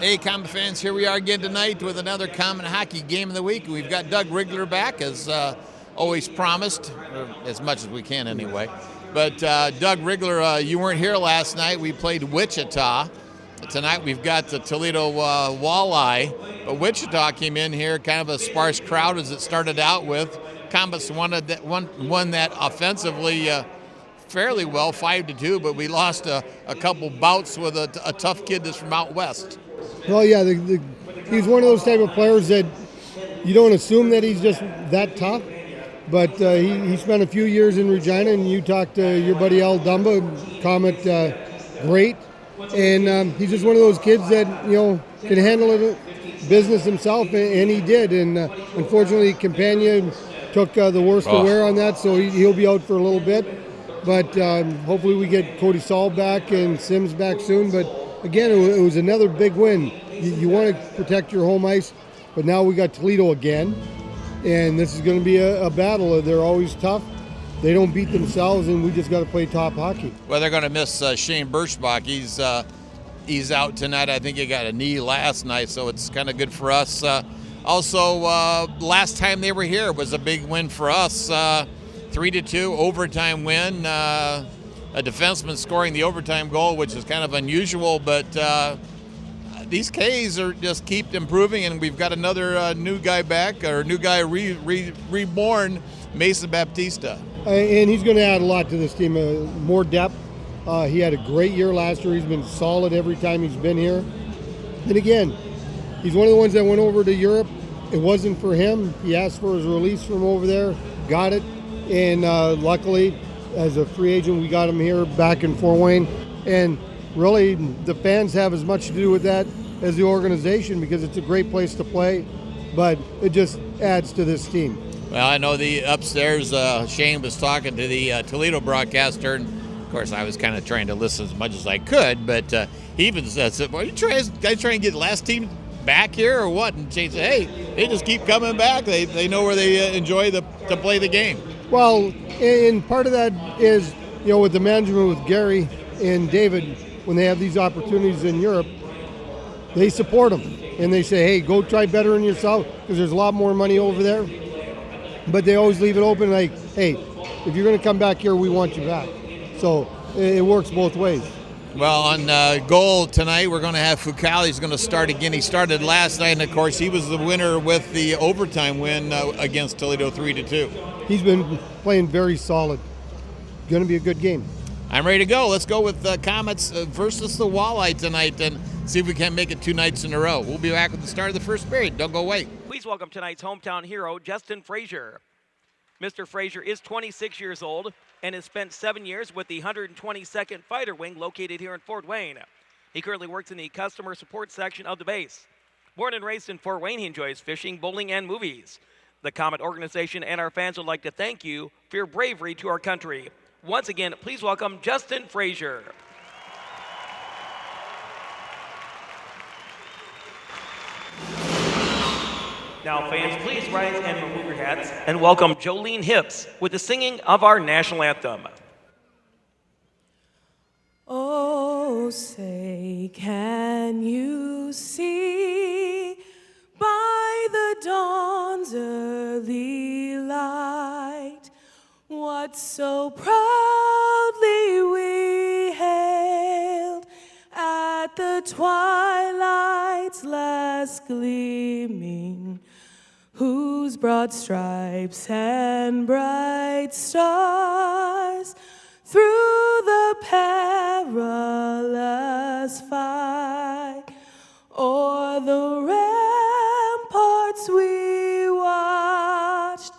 Hey, Comet fans, here we are again tonight with another Comet Hockey Game of the Week. We've got Doug Rigler back, as always promised, or as much as we can anyway. But Doug Rigler, you weren't here last night. We played Wichita. Tonight we've got the Toledo Walleye. But Wichita came in here, kind of a sparse crowd as it started out with. Komets won that offensively fairly well, 5-2, but we lost a couple bouts with a tough kid that's from out west. Well, yeah, he's one of those type of players that you don't assume that he's just that tough, but he spent a few years in Regina, and you talked to your buddy Al Dumba, Comet, great, and he's just one of those kids that, can handle it, business himself, and he did, and unfortunately, Campagna took the worst to wear on that, so he'll be out for a little bit, but hopefully we get Cody Saul back and Sims back soon, but again, it was another big win. You want to protect your home ice, but now we got Toledo again, and this is going to be a battle. They're always tough. They don't beat themselves, and we just got to play top hockey. Well, they're going to miss Shane Birchbach. He's out tonight. I think he got a knee last night, so it's kind of good for us. Also, last time they were here was a big win for us. 3-2 overtime win. A defenseman scoring the overtime goal, which is kind of unusual, but these Ks are just keep improving, and we've got another new guy back, or new guy reborn, Mason Baptista. And he's going to add a lot to this team, more depth. He had a great year last year. He's been solid every time he's been here. And again, he's one of the ones that went over to Europe. It wasn't for him. He asked for his release from over there, got it, and luckily, as a free agent, we got him here back in Fort Wayne, and really the fans have as much to do with that as the organization, because it's a great place to play, but it just adds to this team. Well, I know the upstairs, Shane was talking to the Toledo broadcaster, and of course I was kind of trying to listen as much as I could, but he even said, well, are you guys trying to get the last team back here or what? And Shane said, hey, they just keep coming back. They know where they enjoy to play the game. Well, and part of that is, with the management with Gary and David, when they have these opportunities in Europe, they support them. And they say, hey, go try bettering yourself, because there's a lot more money over there. But they always leave it open, like, hey, if you're going to come back here, we want you back. So it works both ways. Well, on goal tonight, we're going to have Fucale. He's going to start again. He started last night, and of course, he was the winner with the overtime win against Toledo 3-2. He's been playing very solid. Going to be a good game. I'm ready to go. Let's go with Komets versus the Walleye tonight and see if we can make it 2 nights in a row. We'll be back at the start of the first period. Don't go away. Please welcome tonight's hometown hero, Justin Frazier. Mr. Frazier is 26 years old and has spent 7 years with the 122nd Fighter Wing located here in Fort Wayne. He currently works in the customer support section of the base. Born and raised in Fort Wayne, he enjoys fishing, bowling, and movies. The Comet organization and our fans would like to thank you for your bravery to our country. Once again, please welcome Justin Frazier. Now, fans, please rise and remove your hats and welcome Jolene Hips with the singing of our national anthem. Oh, say, can you see by the dawn's early light what so proudly we hailed at the twilight's last gleaming, whose broad stripes and bright stars through the perilous fight o'er the ramparts we watched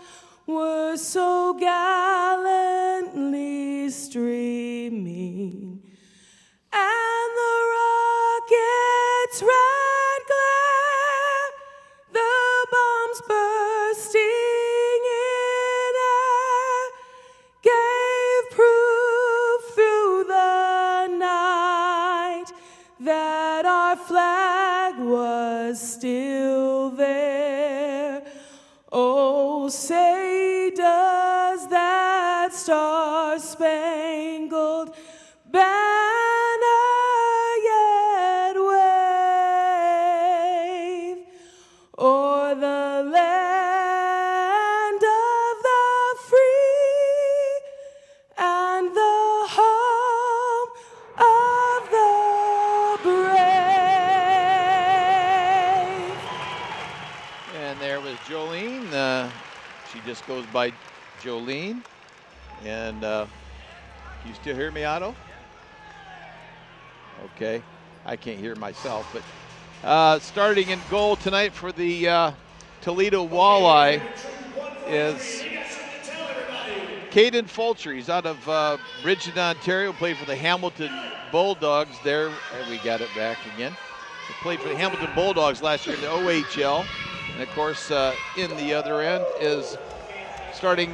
were so gallantly streaming, and the rockets' red glare, the bombs bursting in air, gave proof through the night that our flag was still there. Oh, say does that star-spangled banner yet the land of the free and the home of the brave. And there was Jolene. She just goes by Jolene. And you still hear me, Otto? Okay. I can't hear myself, but starting in goal tonight for the Toledo Walleye is Caden Fulcher. He's out of Bridgeton, Ontario, played for the Hamilton Bulldogs there. And we got it back again. He played for the Hamilton Bulldogs last year in the OHL. And of course, in the other end is starting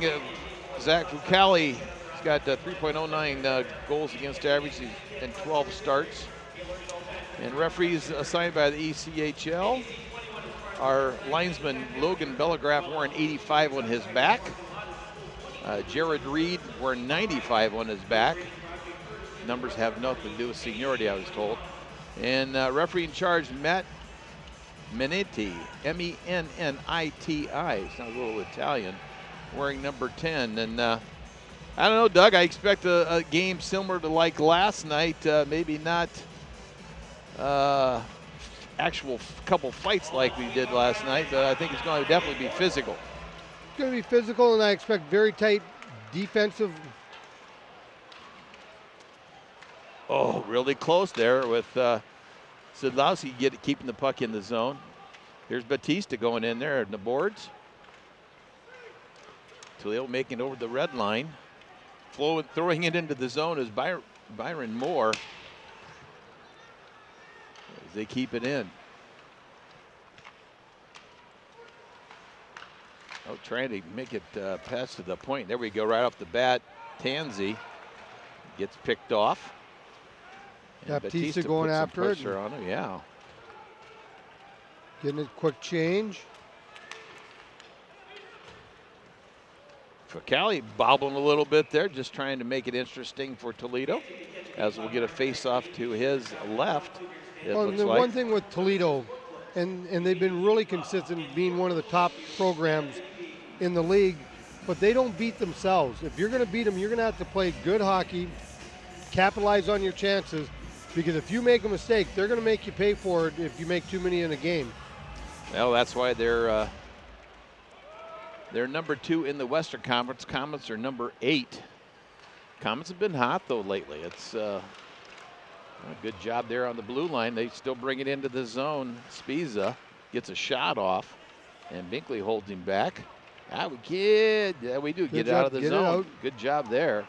Zach Fucali. He's got 3.09 goals against average in 12 starts. And referees assigned by the ECHL. Our linesman Logan Bellagraph wearing 85 on his back. Jared Reed wearing 95 on his back. Numbers have nothing to do with seniority, I was told. And referee in charge, Matt Meniti, M-E-N-N-I-T-I. It's not a little Italian, wearing number 10. And I don't know, Doug, I expect a game similar to like last night, maybe not actual couple fights like we did last night, but I think it's going to definitely be physical. It's going to be physical, and I expect very tight defensive. Oh, really close there with Sidlowski keeping the puck in the zone. Here's Batista going in there in the boards. Toledo making it over the red line. Throwing it into the zone is Byron Moore. As they keep it in. Oh, trying to make it pass to the point. There we go, right off the bat. Tansey gets picked off. And Batista going after it. Pressure on him, yeah. Getting a quick change. Fucali bobbling a little bit there, just trying to make it interesting for Toledo. As we'll get a face-off to his left. One thing with Toledo, and they've been really consistent being one of the top programs in the league, but they don't beat themselves. If you're going to beat them, you're going to have to play good hockey, capitalize on your chances, because if you make a mistake, they're going to make you pay for it if you make too many in a game. Well, that's why they're number 2 in the Western Conference. Komets are number 8. Komets have been hot, though, lately. It's a good job there on the blue line. They still bring it into the zone. Spiza gets a shot off, and Binkley holds him back. We do get it out of the zone. Good job there.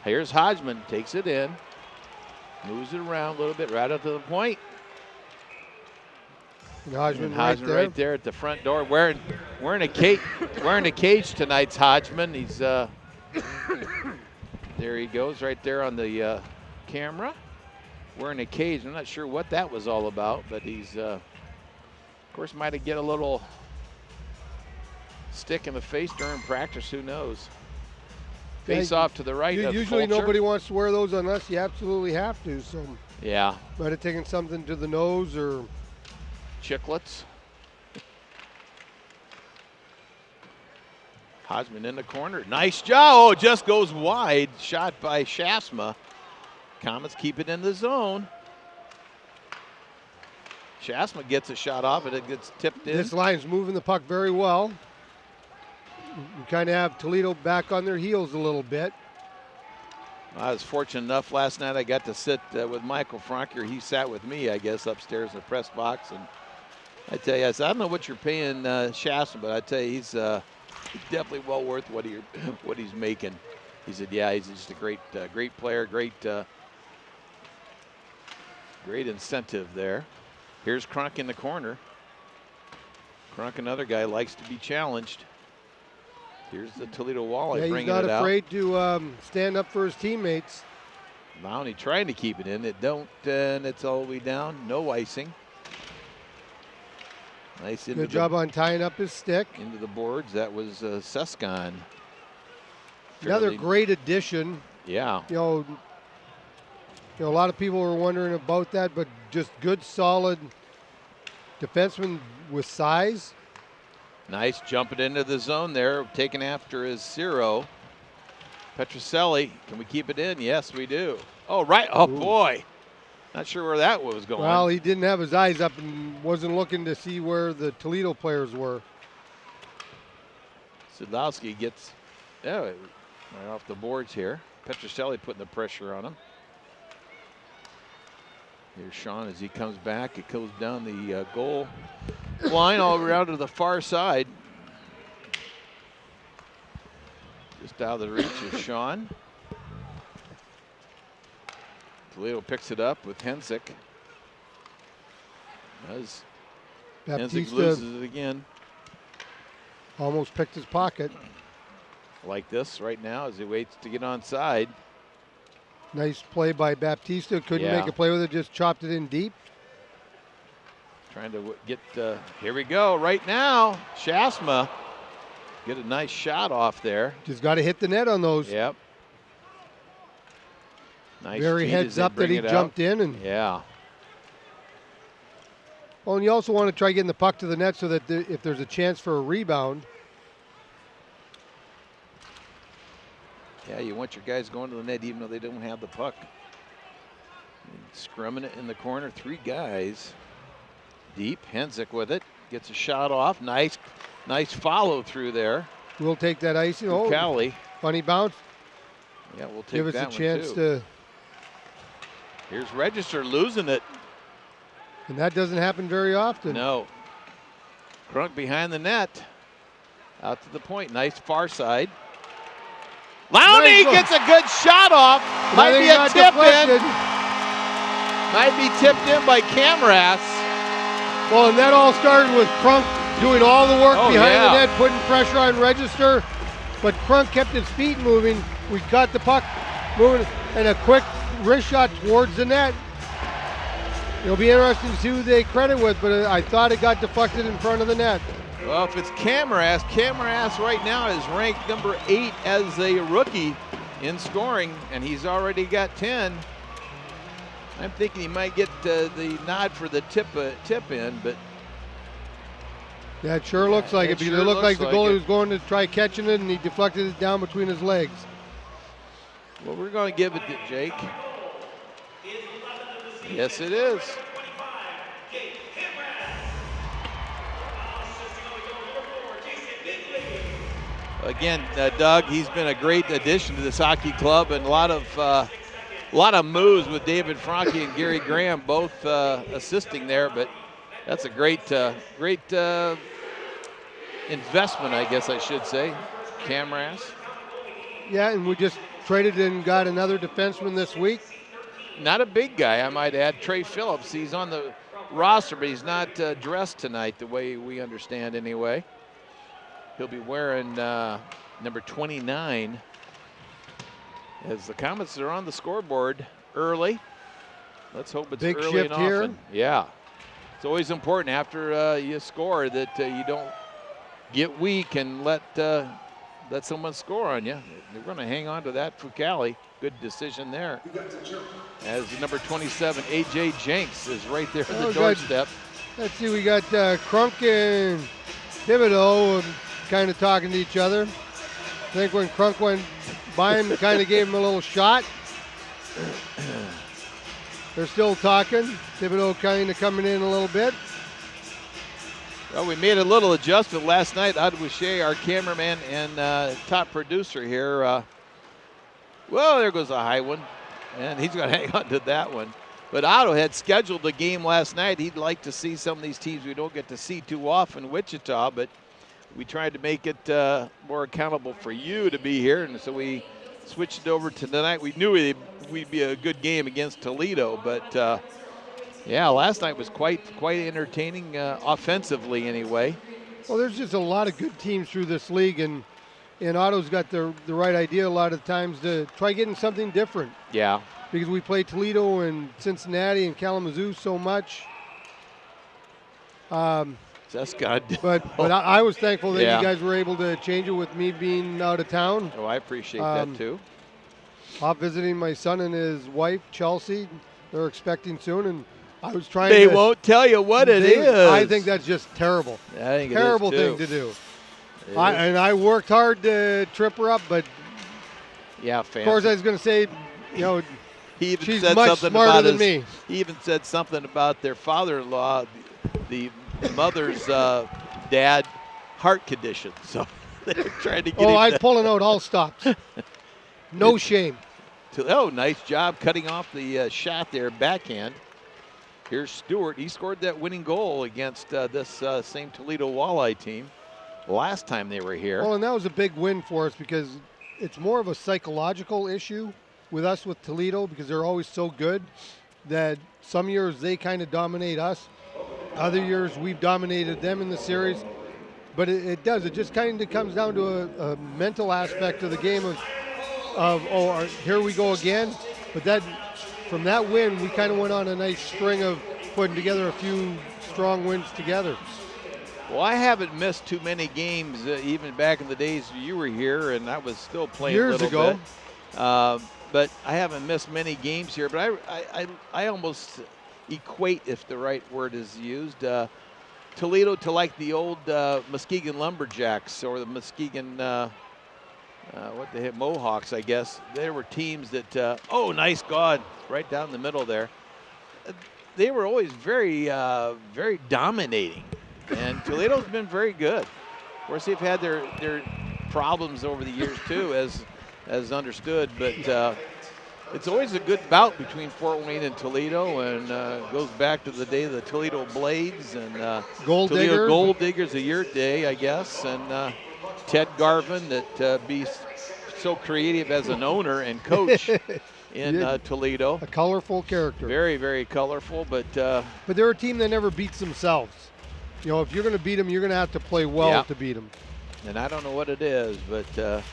Here's Hodgman, takes it in, moves it around a little bit, right up to the point. And Hodgman right there at the front door, wearing a cage tonight's Hodgman. He's there. He goes right there on the camera, wearing a cage. I'm not sure what that was all about, but he's of course might have get a little stick in the face during practice. Who knows? Face off to the right. Usually nobody wants to wear those unless you absolutely have to. So yeah, might have taken something to the nose or chiclets. Hodgman in the corner. Nice job. Oh, just goes wide. Shot by Shasma. Komets keep it in the zone. Shasma gets a shot off and it gets tipped in. This line's moving the puck very well. You kind of have Toledo back on their heels a little bit. I was fortunate enough last night I got to sit with Michael Franker. He sat with me, I guess, upstairs in the press box. And I tell you, I said, I don't know what you're paying Shasma, but I tell you, he's definitely well worth what he's making. He said, yeah, he's just a great player, great incentive there. Here's Cronk in the corner. Cronk, another guy, likes to be challenged. Here's the Toledo Walleye bringing it out. He's not afraid to stand up for his teammates. Mounty trying to keep it in. It don't, and it's all the way down. No icing. Nice. Good job on tying up his stick. Into the boards. That was Suscon. Another great addition. Yeah. You know, a lot of people were wondering about that, but just good, solid defenseman with size. Nice jumping into the zone there, taken after his Zero. Petroselli, can we keep it in? Yes, we do. Oh, right. Oh, Ooh. boy. Not sure where that was going. Well, he didn't have his eyes up and wasn't looking to see where the Toledo players were. Sadlowski gets right off the boards here. Petroselli putting the pressure on him. Here's Sean as he comes back. It goes down the goal line all around to the far side. Just out of the reach of Sean. Toledo picks it up with Hensick. As Hensick loses it again. Almost picked his pocket. Like this right now as he waits to get onside. Nice play by Baptista. Couldn't make a play with it, just chopped it in deep. Trying to get, here we go, right now. Shasma get a nice shot off there. Just got to hit the net on those. Yep. Nice. Very heads up that he jumped in. And yeah. Well, and you also want to try getting the puck to the net so that if there's a chance for a rebound. Yeah, you want your guys going to the net even though they don't have the puck. Scrumming it in the corner, 3 guys. Deep, Hensick with it, gets a shot off. Nice follow through there. We'll take that icing. Oh, Cali. Funny bounce. Yeah, we'll take Give us that a chance to. Here's Register losing it. And that doesn't happen very often. No. Crunk behind the net. Out to the point. Nice far side. Lowney gets a good shot off. Might be a tip in. Might be tipped in by Camras. Well, and that all started with Crunk doing all the work behind the net, putting pressure on Register. But Crunk kept his feet moving. We got the puck moving and a quick wrist shot towards the net. It'll be interesting to see who they credit with, but I thought it got deflected in front of the net. Well, if it's Camras right now is ranked number 8 as a rookie in scoring, and he's already got 10. I'm thinking he might get the nod for the tip in, but yeah, it sure looks like it because it looked like the goalie was going to try catching it, and he deflected it down between his legs. Well, we're going to give it to Jake. Yes, it is. Again, Doug, he's been a great addition to this hockey club, and a lot of moves with David Franke and Gary Graham both assisting there. But that's a great investment, I guess I should say. Camras. Yeah, and we just traded and got another defenseman this week. Not a big guy, I might add. Trey Phillips. He's on the roster, but he's not dressed tonight the way we understand anyway. He'll be wearing number 29 as the Komets are on the scoreboard early. Let's hope it's big early shift and here. often. Yeah. It's always important after you score that you don't get weak and let someone score on you. They're going to hang on to that for Cali. Good decision there. As number 27, A.J. Jenks is right there at the doorstep. Let's see, we got Crunk and Thibodeau kind of talking to each other. I think when Crunk went by him, kind of gave him a little shot. They're still talking. Thibodeau kind of coming in a little bit. Well, we made a little adjustment last night. Adwuche, our cameraman and top producer here. Well, there goes a high one, and he's going to hang on to that one. But Otto had scheduled a game last night. He'd like to see some of these teams we don't get to see too often, Wichita, but we tried to make it more accountable for you to be here, and so we switched it over to tonight. We knew we'd be a good game against Toledo, but yeah, last night was quite entertaining offensively anyway. Well, there's just a lot of good teams through this league, and Otto's got the right idea a lot of times to try getting something different. Yeah. Because we play Toledo and Cincinnati and Kalamazoo so much. That's good. But I was thankful that you guys were able to change it with me being out of town. Oh, I appreciate that too. Off visiting my son and his wife, Chelsea. They're expecting soon, and I was trying They to. won't tell you what it is. I think that's just terrible. I think Terrible it is thing too. to do. It And I worked hard to trip her up, but Yeah, of course I was going to say, he even she's said much something smarter about than his, me. He even said something about their father-in-law, the mother's dad, heart condition. So they were trying to get him. I'm pulling out all stops. No shame. Nice job cutting off the shot there, backhand. Here's Stewart. He scored that winning goal against this same Toledo Walleye team last time they were here. Well, and that was a big win for us because it's more of a psychological issue with us with Toledo because they're always so good that some years they kind of dominate us. Other years we've dominated them in the series. But it does. It just kind of comes down to a mental aspect of the game of here we go again. But from that win, we kind of went on a nice string of putting together a few strong wins together. Well, I haven't missed too many games, even back in the days you were here, and I was still playing years a little ago. bit. But I haven't missed many games here. But I almost equate, if the right word is used, Toledo to like the old Muskegon Lumberjacks or the Muskegon Mohawks, I guess. There were teams that, nice God, right down the middle there. They were always very, very dominating. And Toledo's been very good. Of course, they've had their problems over the years, too, as understood. But it's always a good bout between Fort Wayne and Toledo, and goes back to the day of the Toledo Blades and Toledo Gold Diggers a year day, I guess. And Ted Garvin, that be so creative as an owner and coach in Toledo. A colorful character. Very, very colorful. But they're a team that never beats themselves. If you're going to beat them, you're going to have to play well to beat them. And I don't know what it is, but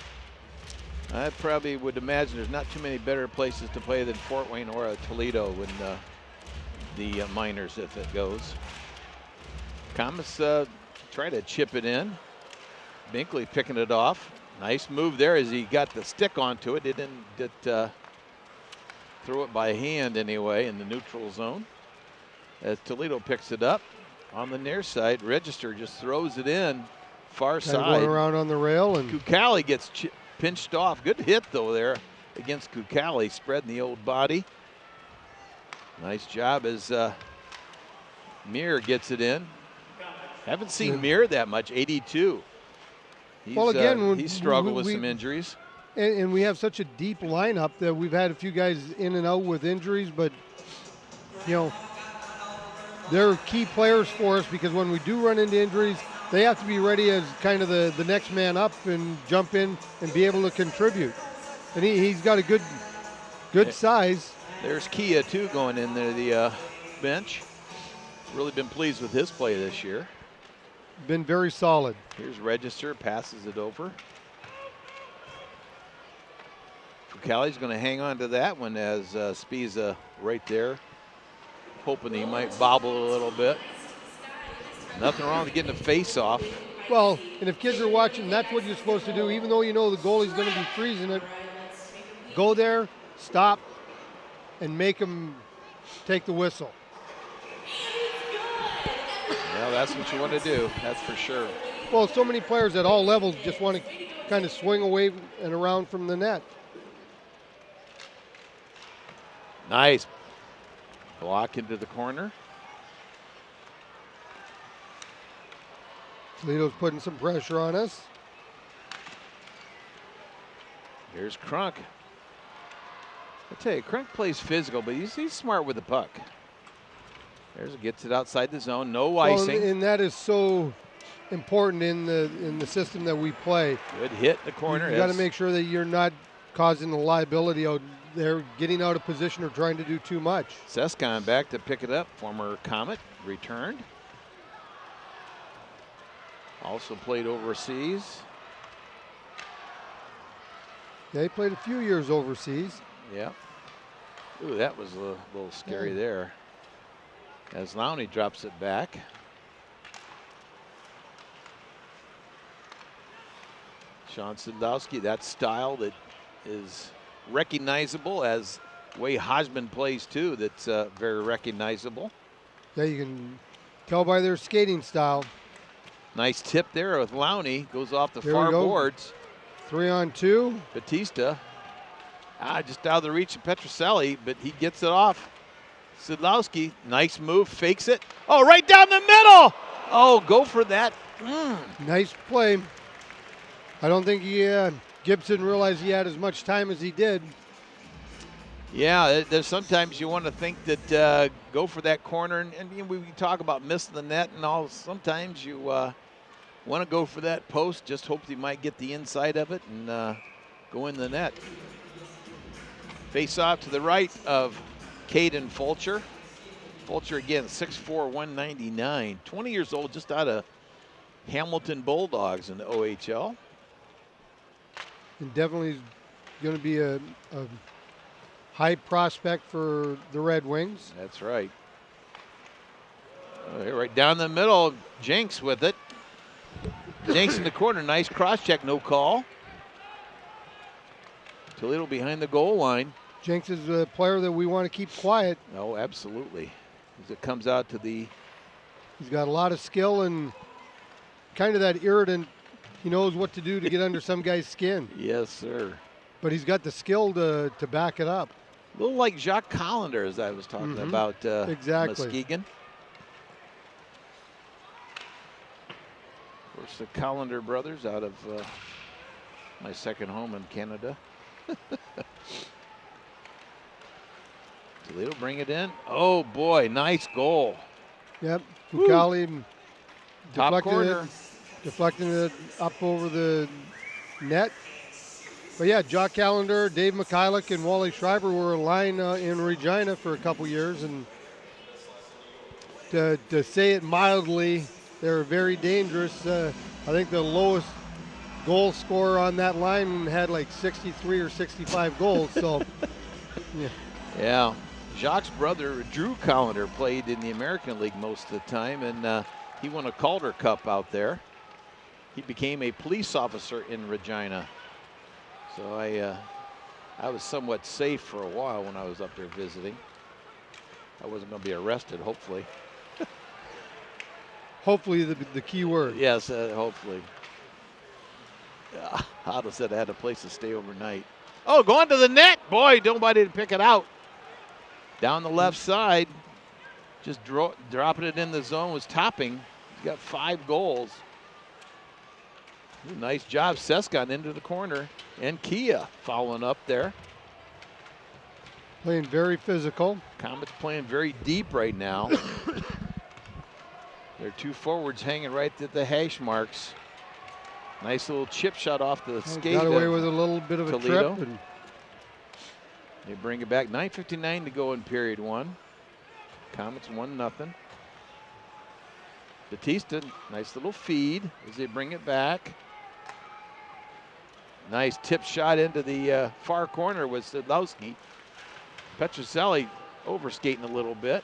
I probably would imagine there's not too many better places to play than Fort Wayne or Toledo in the minors if it goes. Komets try to chip it in. Binkley picking it off. Nice move there as he got the stick onto it. He didn't throw it by hand anyway in the neutral zone. As Toledo picks it up on the near side, Register just throws it in far side. Going around on the rail, and Kukali gets pinched off. Good hit though there against Kukali, spreading the old body. Nice job as Muir gets it in. Haven't seen Muir that much. 82. He's struggled with some injuries. And we have such a deep lineup that we've had a few guys in and out with injuries, but they're key players for us because when we do run into injuries, they have to be ready as kind of the next man up and jump in and be able to contribute. And he's got a good size. There's Kia too going in there, the bench. Really been pleased with his play this year. Been very solid. Here's Register, passes it over. Kukali's going to hang on to that one as Spiza right there, hoping he might bobble a little bit. Nothing wrong with getting a face off. Well, and if kids are watching, that's what you're supposed to do. Even though you know the goalie's going to be freezing it, go there, stop, and make them take the whistle. Well, that's what you want to do, that's for sure. Well, so many players at all levels just want to kind of swing away and around from the net. Nice block into the corner. Toledo's putting some pressure on us. Here's Crunk. I tell you, Crunk plays physical, but he's smart with the puck. Gets it outside the zone, no icing. And that is so important in the system that we play. Good hit in the corner. You got to make sure that you're not causing a liability out there, getting out of position or trying to do too much. Seskon back to pick it up. Former Komet returned. Also played overseas. Yeah, he played a few years overseas. Yeah. Ooh, that was a little scary there. As Lowney drops it back. Sean Sadowski, that style that is recognizable as way Hodgman plays too, that's very recognizable. Yeah, you can tell by their skating style. Nice tip there with Lowney. Goes off the There we far go. boards. 3-on-2. Batista. Just out of the reach of Petroselli, but he gets it off. Sidlowski, nice move, fakes it. Oh, right down the middle. Oh, go for that. Nice play. I don't think Gibson realized he had as much time as he did. Yeah, there's sometimes you want to think that go for that corner, and we talk about missing the net and all. Sometimes you want to go for that post, just hope you might get the inside of it and go in the net. Face off to the right of Caden Fulcher. Fulcher again, 6'4", 199, 20 years old, just out of Hamilton Bulldogs in the OHL. And definitely going to be a high prospect for the Red Wings. That's right. Right down the middle, Jenks with it. Jenks in the corner, nice cross check, no call. Toledo behind the goal line. Jenks is a player that we want to keep quiet. Oh, absolutely. As it comes out to the... He's got a lot of skill and kind of that irritant. He knows what to do to get under some guy's skin. Yes, sir. But he's got the skill to back it up. A little like Jacques Collender, as I was talking about exactly. Muskegon. Of course, the Collender brothers out of my second home in Canada. Toledo bring it in. Oh, boy, nice goal. Yep, Fucali deflecting it up over the net. But yeah, Jock Callender, Dave Mikhailuk, and Wally Schreiber were a line in Regina for a couple years, and to say it mildly, they're very dangerous. I think the lowest goal scorer on that line had like 63 or 65 goals. So, yeah. Yeah. Jacques' brother, Drew Collender, played in the American League most of the time, and he won a Calder Cup out there. He became a police officer in Regina. So I was somewhat safe for a while when I was up there visiting. I wasn't going to be arrested, hopefully. Hopefully the key word. Yes, hopefully. I'd have said I had a place to stay overnight. Oh, going to the net. Boy, nobody to pick it out. Down the left side, just dropping it in the zone was Topping. He's got 5 goals. Ooh, nice job, Sescon into the corner. And Kia following up there. Playing very physical. Komets playing very deep right now. Their 2 forwards hanging right at the hash marks. Nice little chip shot off the skate. Got away with a little bit of Toledo. a trip. And they bring it back. 9:59 to go in period 1. Komets 1-0. Batista, nice little feed as they bring it back. Nice tip shot into the far corner with Sidlowski. Petroselli overskating a little bit.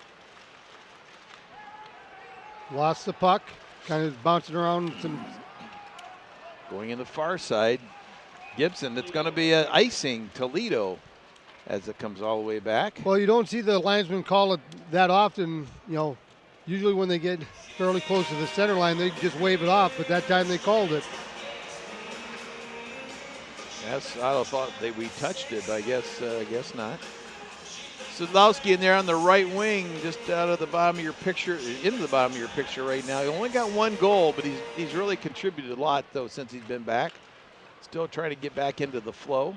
lost the puck, kind of bouncing around some. Going in the far side, Gibson, it's going to be an icing Toledo as it comes all the way back. Well, you don't see the linesman call it that often. You know, usually when they get fairly close to the center line, they just wave it off, but that time they called it. Yes, I thought we touched it, but I guess not. Sidlowski in there on the right wing, just out of the bottom of your picture, into the bottom of your picture right now. He only got 1 goal, but he's really contributed a lot, though, since he's been back. Still trying to get back into the flow.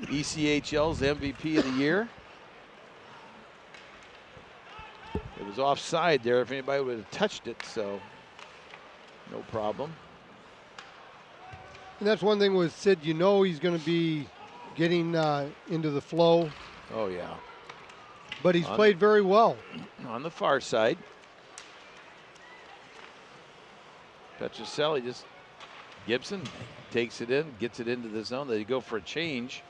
ECHL's MVP of the year. It was offside there if anybody would have touched it, so no problem. And that's one thing with Sid, you know he's going to be getting into the flow. Oh, yeah. But he's played very well. On the far side. Petroselli just, Gibson takes it in, gets it into the zone. They go for a change.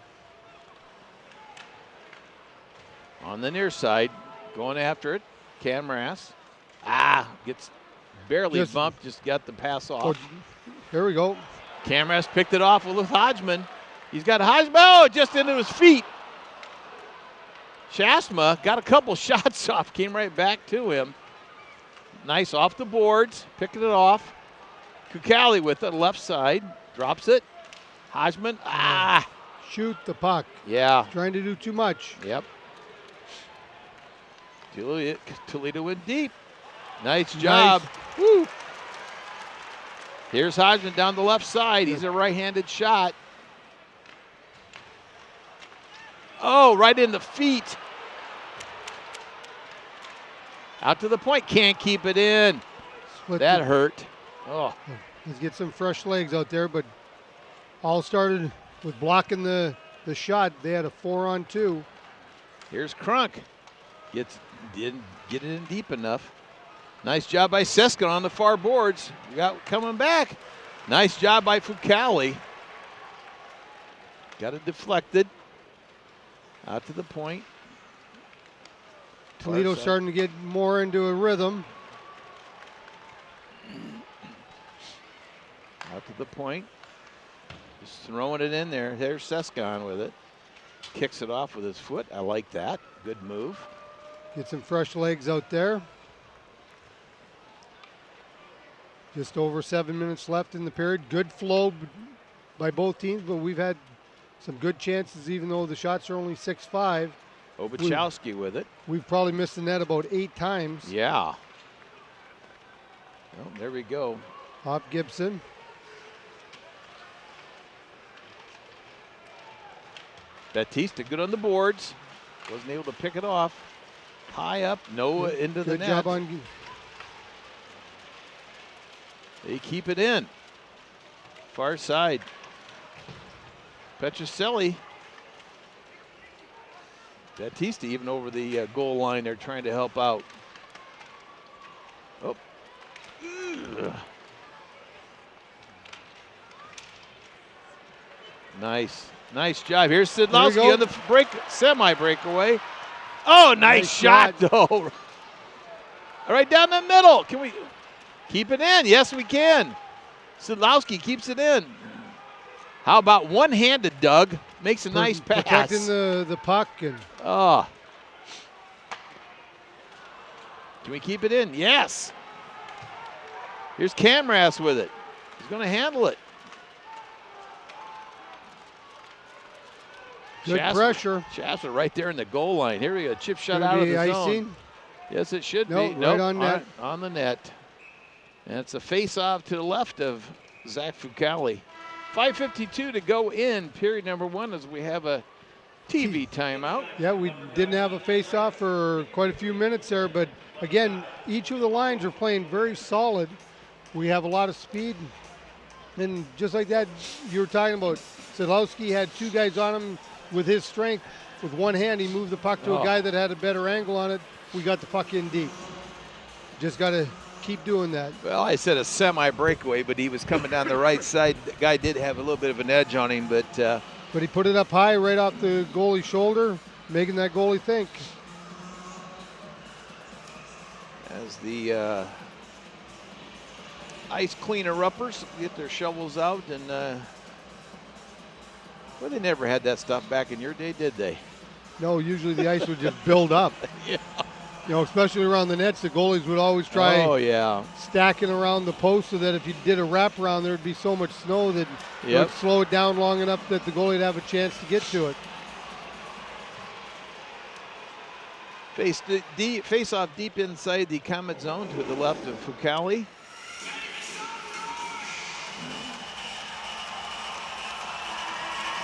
On the near side, going after it, Camras. Gets barely bumped, just got the pass off. Here we go. Camras picked it off with Hodgman. He's got Hodgman, oh, just into his feet. Shasma got a couple shots off, came right back to him. Nice off the boards, picking it off. Kukali with it, left side, drops it. Hodgman, Shoot the puck. Yeah. Trying to do too much. Yep. Toledo in deep. Nice job. Nice. Woo. Here's Hodgman down the left side. He's a right-handed shot. Oh, right in the feet. Out to the point. Can't keep it in. That hurt. Oh. Let's get some fresh legs out there, but all started with blocking the shot. They had a 4-on-2. Here's Crunk. Didn't get it in deep enough. Nice job by Seskin on the far boards. We got coming back. Nice job by Fukali. Got it deflected. Out to the point. Toledo starting to get more into a rhythm. Out to the point. Just throwing it in there. There's Seskin with it. Kicks it off with his foot. I like that. Good move. Get some fresh legs out there. Just over 7 minutes left in the period. Good flow by both teams, but we've had some good chances even though the shots are only 6-5. Obachowski with it. We've probably missed the net about 8 times. Yeah. Well, there we go. Hop Gibson. Batista good on the boards. Wasn't able to pick it off. High up, Noah into the net. Good job on. They keep it in. Far side. Petrocelli. Batista even over the goal line there trying to help out. Oh. Ugh. Nice job. Here's Sidlowski on the semi-breakaway. Oh, nice shot, though. Right down the middle. Can we keep it in? Yes, we can. Sidlowski keeps it in. How about one-handed, Doug? Makes a nice pass. Protecting the puck. Oh. Can we keep it in? Yes. Here's Camras with it. He's going to handle it. Good pressure. Shasta right there in the goal line. Here we go. Chip shot out of the zone. Yes, it should be. Right on net. On the net. And it's a face-off to the left of Zach Fukali. 5:52 to go in period number 1 as we have a TV timeout. Yeah, we didn't have a face-off for quite a few minutes there, but again, each of the lines are playing very solid. We have a lot of speed. And just like that, you were talking about, Sidlowski had 2 guys on him with his strength. With one hand, he moved the puck to a guy that had a better angle on it. We got the puck in deep. Just got to keep doing that. Well, I said a semi-breakaway, but he was coming down the right side. The guy did have a little bit of an edge on him, but he put it up high right off the goalie's shoulder, making that goalie think. As the ice cleaner-uppers get their shovels out, and well, they never had that stuff back in your day, did they? No, usually the ice would just build up. Yeah. You know, especially around the nets, the goalies would always try stacking around the post so that if you did a wrap around, there would be so much snow that it would slow it down long enough that the goalie would have a chance to get to it. Face off deep inside the Komet zone to the left of Fukali.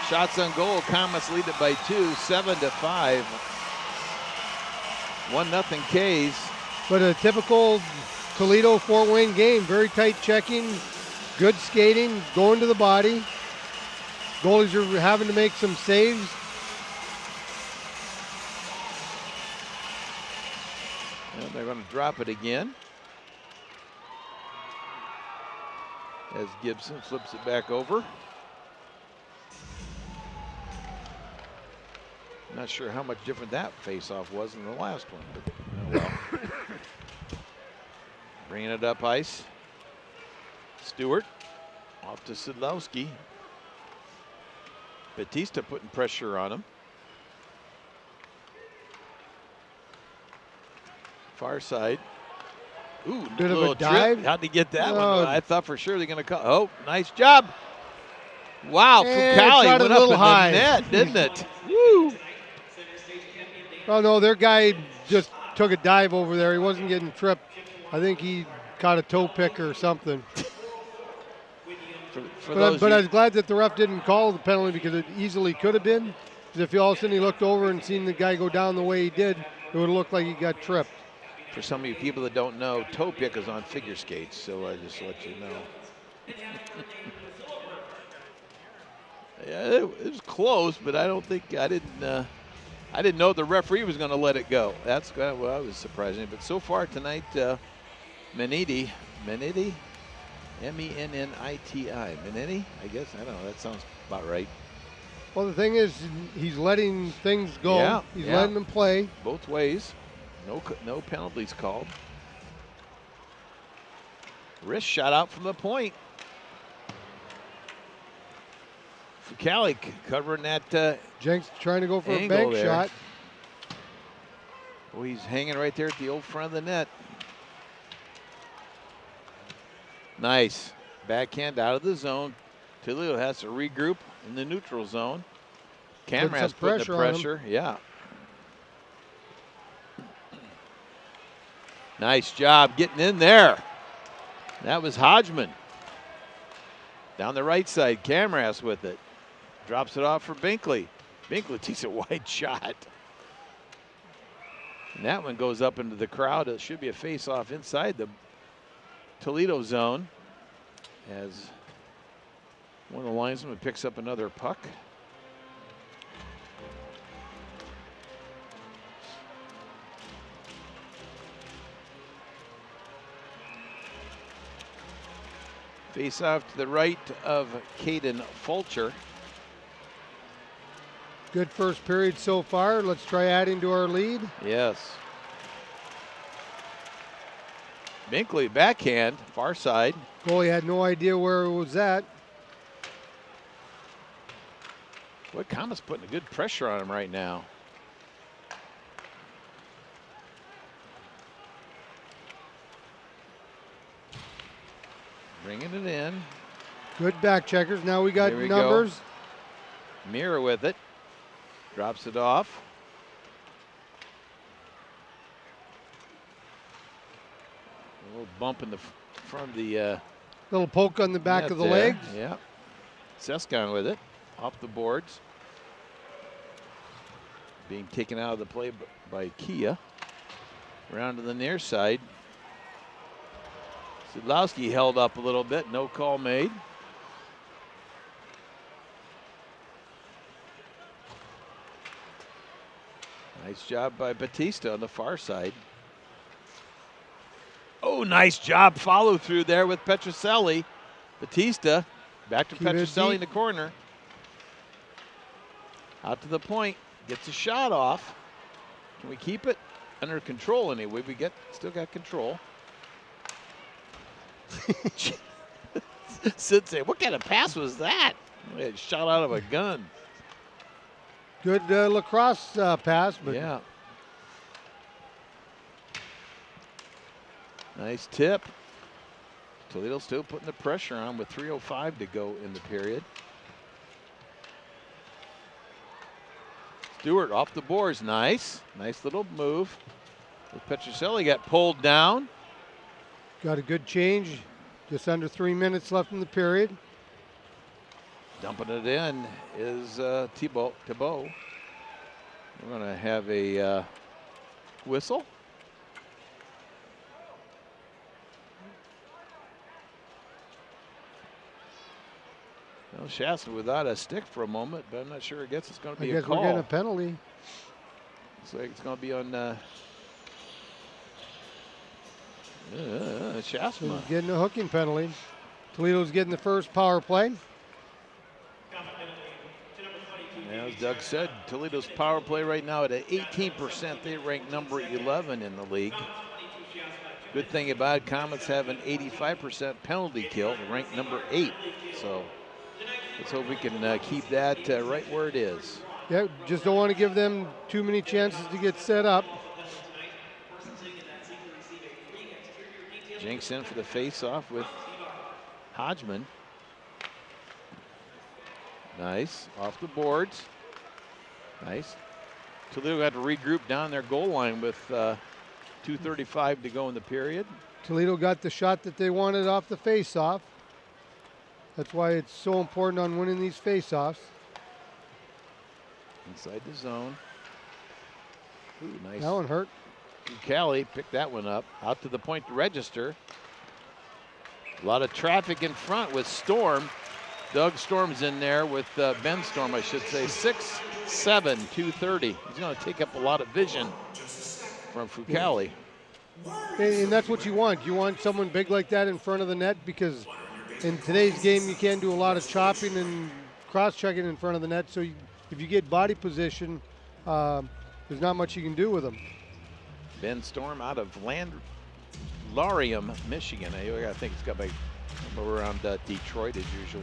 Shots on goal, Komets lead it by 2, 7-5. 1-0 K's. But a typical Toledo Fort Wayne game. Very tight checking, good skating, going to the body. Goalies are having to make some saves. And they're going to drop it again. As Gibson flips it back over. Not sure how much different that face-off was than the last one, but oh well. Bringing it up ice. Stewart off to Sidlowski. Batista putting pressure on him. Far side. Ooh, Bit of a little dive. trip. How'd he get that Oh. one? I thought for sure they're going to call. Oh, nice job. Wow, And Fucali shot it went a up little in high. the net, didn't it? Woo. Oh, no, their guy just took a dive over there. He wasn't getting tripped. I think he caught a toe pick or something. For But I was glad that the ref didn't call the penalty because it easily could have been. Because if all of a sudden he looked over and seen the guy go down the way he did, it would have looked like he got tripped. For some of you people that don't know, toe pick is on figure skates, so I just let you know. Yeah, it was close, but I don't think I didn't know the referee was going to let it go. That's kind of what I was surprising. But so far tonight, Meniti, M-E-N-N-I-T-I, Meniti, I guess, I don't know, that sounds about right. Well, the thing is, he's letting things go. Yeah, He's yeah. letting them play. Both ways, no penalties called. Wrist shot out from the point. Fucali covering that Jenks trying to go for a angle bank there. shot. Oh, he's hanging right there at the old front of the net. Nice. Backhand out of the zone. Toledo has to regroup in the neutral zone. Camera's putting the pressure. Yeah. Nice job getting in there. That was Hodgman. Down the right side, Camras with it. Drops it off for Binkley. Binkley takes a wide shot. And that one goes up into the crowd. It should be a face-off inside the Toledo zone as one of the linesmen picks up another puck. Face-off to the right of Caden Fulcher. Good first period so far. Let's try adding to our lead. Yes. Binkley backhand, far side. Goalie had no idea where it was at. Boy, Komets putting a good pressure on him right now. Bringing it in. Good back checkers. Now we got Here we numbers. Go. Mira with it. Drops it off. A little bump in the front of the Little poke on the back of the legs. Yeah. Sescon with it. Off the boards. Being taken out of the play by Kia. Around to the near side. Sidlowski held up a little bit. No call made. Nice job by Batista on the far side. Oh, nice job. Follow through there with Petroselli. Batista back to Petroselli in the corner. Out to the point. Gets a shot off. Can we keep it under control anyway? We still got control. Sid say, what kind of pass was that? It shot out of a gun. Good lacrosse pass, but yeah. Nice tip. Toledo still putting the pressure on with 3:05 to go in the period. Stewart off the boards, nice. Nice little move. Petroselli got pulled down. Got a good change. Just under 3 minutes left in the period. Dumping it in is Thibault. We're going to have a whistle. Well, Shasta without a stick for a moment, but I'm not sure. It's going to be a call. We're getting a penalty. Looks like it's going to be on Shasta. So getting a hooking penalty. Toledo's getting the first power play. As Doug said, Toledo's power play right now at 18%. They rank number 11 in the league. Good thing about it, Komets have an 85% penalty kill, ranked number 8. So let's hope we can keep that right where it is. Yeah, just don't want to give them too many chances to get set up. Jinks in for the face-off with Hodgman. Nice, off the boards. Nice. Toledo got to regroup down their goal line with 2:35 to go in the period. Toledo got the shot that they wanted off the face-off. That's why it's so important on winning these face-offs. Inside the zone. Ooh, nice. That one hurt. Callie picked that one up. Out to the point to register. A lot of traffic in front with Storm. Doug Storm's in there with Ben Storm, I should say. 6'7", 230. He's going to take up a lot of vision from Fucali. And that's what you want. You want someone big like that in front of the net, because in today's game you can't do a lot of chopping and cross-checking in front of the net. So if you get body position, there's not much you can do with them. Ben Storm out of Laurium, Michigan. I think it's got by around Detroit as usual.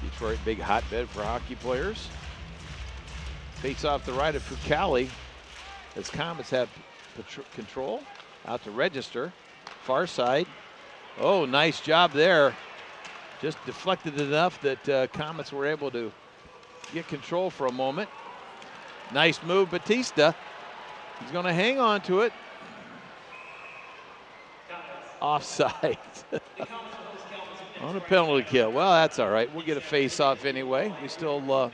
Detroit, big hotbed for hockey players. Face off the right of Fucali as Komets have control. Out to register. Far side. Oh, nice job there. Just deflected enough that Komets were able to get control for a moment. Nice move, Batista. He's going to hang on to it. Offside. On a penalty kill. Well, that's all right. We'll get a face-off anyway. We still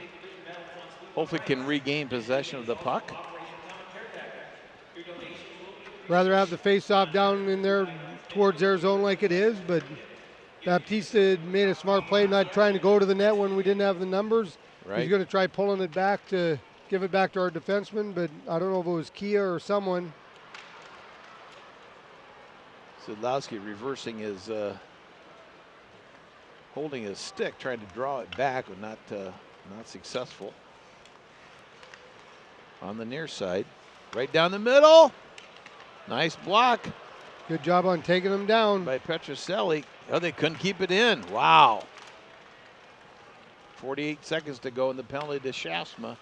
hopefully can regain possession of the puck. Rather have the face-off down in there towards their zone like it is, but Baptista made a smart play, not trying to go to the net when we didn't have the numbers. Right. He's going to try pulling it back to give it back to our defenseman, but I don't know if it was Kia or someone. Sadlowski reversing his, holding his stick, trying to draw it back, but not successful. On the near side, right down the middle. Nice block. Good job on taking them down. By Petroselli. Oh, they couldn't keep it in. Wow. 48 seconds to go in the penalty to Shasma.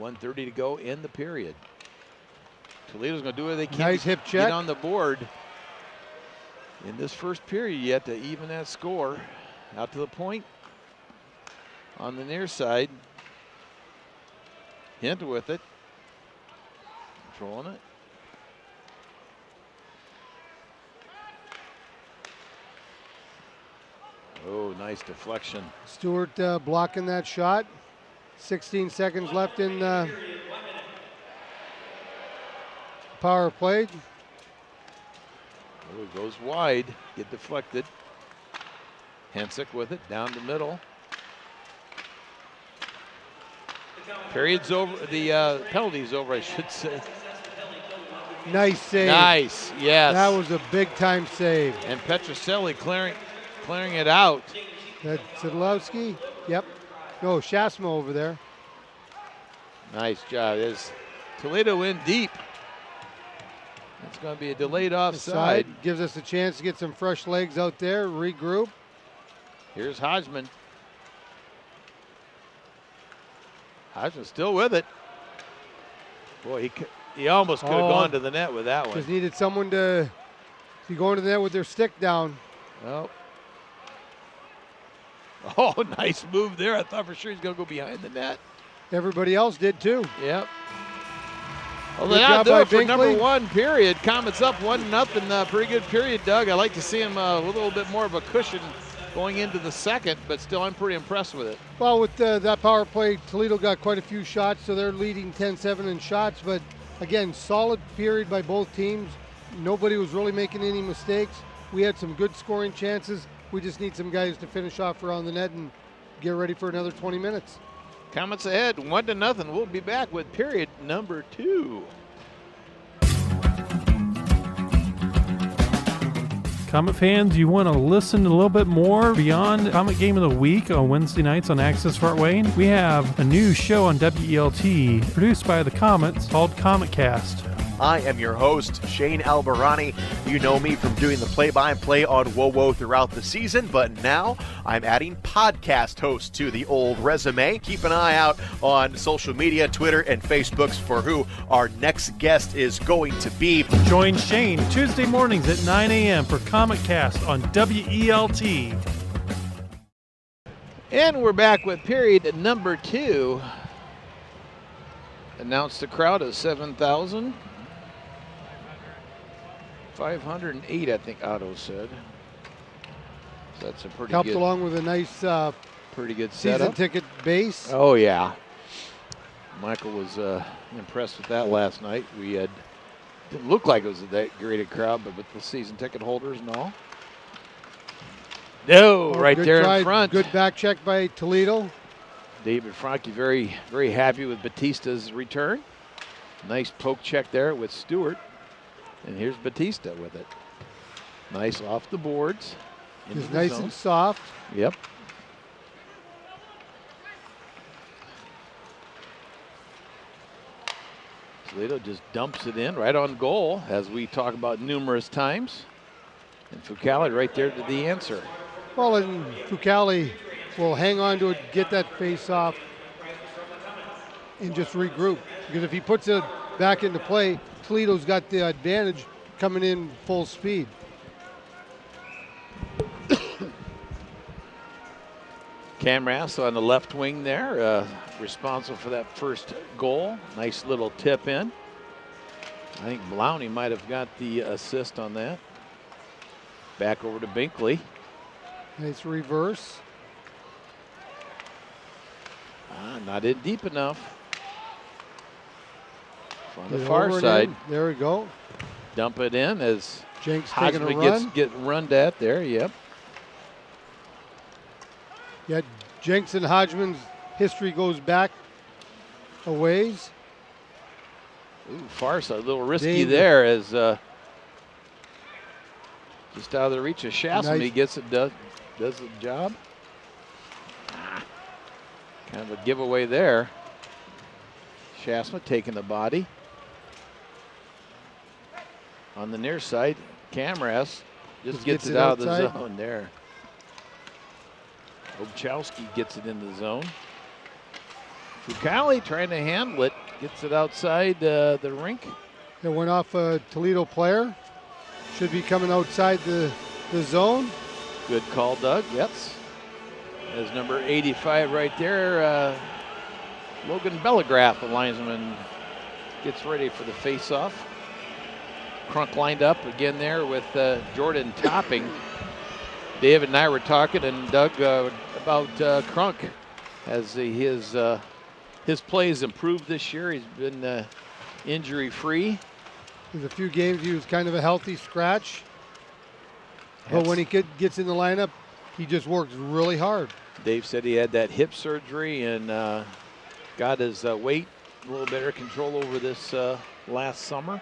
1:30 to go in the period. Toledo's going to do what they can nice to hip check. Get on the board in this first period yet to even that score. Out to the point on the near side. Hint with it. Controlling it. Oh, nice deflection. Stewart blocking that shot. 16 seconds left in power play. Oh, it goes wide, get deflected. Hensick with it, down the middle. Period's over, the penalty's over, I should say. Nice save. Nice, yes. That was a big time save. And Petroselli clearing it out. That's Sadlowski? Yep. No, Shasma over there. Nice job. There's Toledo in deep. It's going to be a delayed offside. Gives us a chance to get some fresh legs out there, regroup. Here's Hodgman. Hodgman still with it. Boy, he almost could have gone to the net with that one. Just needed someone to be going to the net with their stick down. Well. Oh, nice move there. I thought for sure he's going to go behind the net. Everybody else did too. Yep. Well, that'll do it for number one period. Komets up 1-0. Pretty good period, Doug. I like to see him a little bit more of a cushion going into the second, but still I'm pretty impressed with it. Well, with that power play, Toledo got quite a few shots, so they're leading 10-7 in shots. But again, solid period by both teams. Nobody was really making any mistakes. We had some good scoring chances. We just need some guys to finish off around the net and get ready for another 20 minutes. Komets ahead, 1-0. We'll be back with period number 2. Komet fans, you want to listen a little bit more beyond Komet Game of the Week on Wednesday nights on Access Fort Wayne? We have a new show on WELT produced by the Komets called Komet Cast. I am your host, Shane Albarani. You know me from doing the play-by-play on WoWo throughout the season, but now I'm adding podcast host to the old resume. Keep an eye out on social media, Twitter and Facebooks for who our next guest is going to be. Join Shane Tuesday mornings at 9 a.m. for Comet Cast on WELT. And we're back with period number 2. Announced the crowd of 7,508, I think Otto said. So that's a pretty Helped good, along with a nice pretty good season setup. ticket base. Oh yeah, Michael was impressed with that last night. We had didn't look like it was that great a crowd, but with the season ticket holders and all. No, right good there try, in front. Good back check by Toledo. David Franke very, very happy with Batista's return. Nice poke check there with Stewart. And here's Batista with it. Nice off the boards. Just nice and soft. Yep. Toledo just dumps it in right on goal, as we talk about numerous times. And Fucale right there to the answer. Well, and Fucale will hang on to it, get that face off, and just regroup. Because if he puts it back into play, Toledo's got the advantage coming in full speed. Camras on the left wing there, responsible for that first goal. Nice little tip in. I think Blowney might have got the assist on that. Back over to Binkley. Nice reverse. Not in deep enough. On the Get far over side. and in. There we go. Dump it in as Jenks taking a Hodgman run. gets run at there. Yep. Yeah, Jenks and Hodgman's history goes back a ways. Ooh, far side, a little risky Danger. there as just out of the reach of Shasman. Nice. He gets it, does the job. Kind of a giveaway there. Shasman taking the body. On the near side, Camras just gets it out outside. of the zone there. Obchowski gets it in the zone. Fucale trying to handle it, gets it outside the rink. It went off a Toledo player. Should be coming outside the zone. Good call, Doug. Yes. As number 85 right there, Logan Bellagraph, the linesman, gets ready for the face-off. Crunk lined up again there with Jordan Topping. David and I were talking, and Doug, about Crunk as his plays improved this year. He's been injury-free. There's a few games he was kind of a healthy scratch. But when he gets in the lineup, he just works really hard. Dave said he had that hip surgery and got his weight a little better control over this last summer.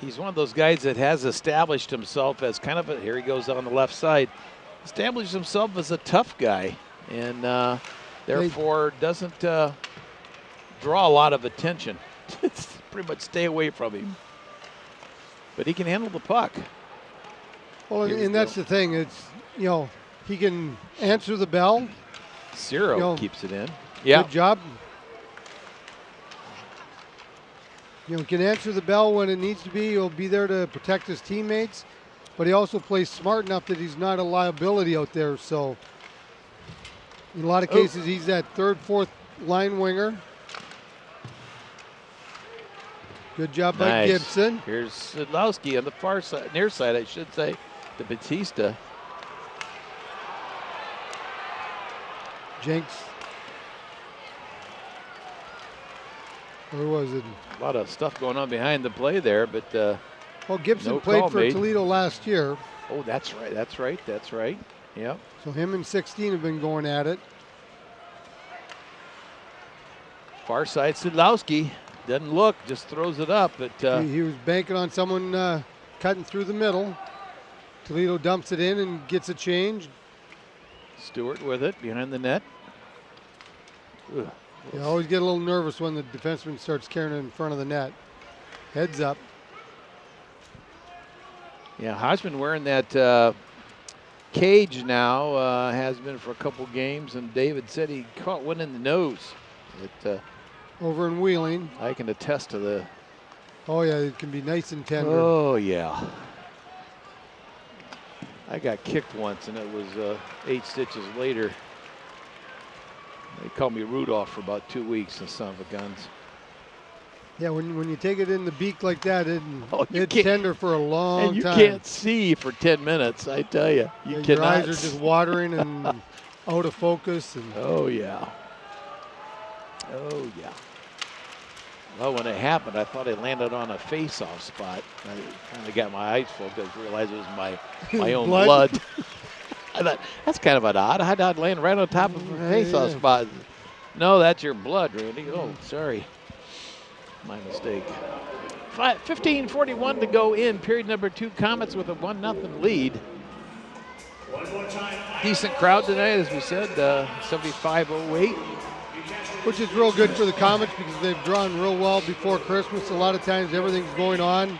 He's one of those guys that has established himself as kind of here he goes on the left side, established himself as a tough guy, and therefore doesn't draw a lot of attention. Pretty much stay away from him. But he can handle the puck. Well, and that's the thing. It's, he can answer the bell. Ciro keeps it in. Yeah. Good job. Can answer the bell when it needs to be. He'll be there to protect his teammates, but he also plays smart enough that he's not a liability out there. So in a lot of cases, he's that third, fourth line winger. Good job by Gibson. Here's Sidlowski on the far side, near side, I should say, to Batista. Jenks. Where was it? A lot of stuff going on behind the play there, but well, Gibson no played call for made. Toledo last year. Oh, that's right. That's right. That's right. Yep. So him and 16 have been going at it. Far side, Sidlowski doesn't look, just throws it up. But he was banking on someone cutting through the middle. Toledo dumps it in and gets a change. Stewart with it behind the net. Ugh. You always get a little nervous when the defenseman starts carrying it in front of the net. Heads up. Yeah, Hodgman wearing that cage now, has been for a couple games, and David said he caught one in the nose. Over in Wheeling. I can attest to the. Oh, yeah, it can be nice and tender. Oh, yeah. I got kicked once, and it was 8 stitches later. They called me Rudolph for about 2 weeks, the son of a guns. Yeah, when you take it in the beak like that, it's can't- tender for a long And you time. can't see for 10 minutes, I tell you. You Your cannot. eyes are just watering and out of focus. And Oh, yeah. Oh, yeah. Well, when it happened, I thought I landed on a face-off spot. I kind of got my eyes focused. I realized it was my own blood. I thought, that's kind of an odd. I'd land right on top of a face-off spot. No, that's your blood, Randy. Oh, sorry. My mistake. 15:41 to go in period number 2. Komets with a 1-0 lead. Decent crowd tonight, as we said, 7508. which is real good for the Komets because they've drawn real well before Christmas. A lot of times everything's going on.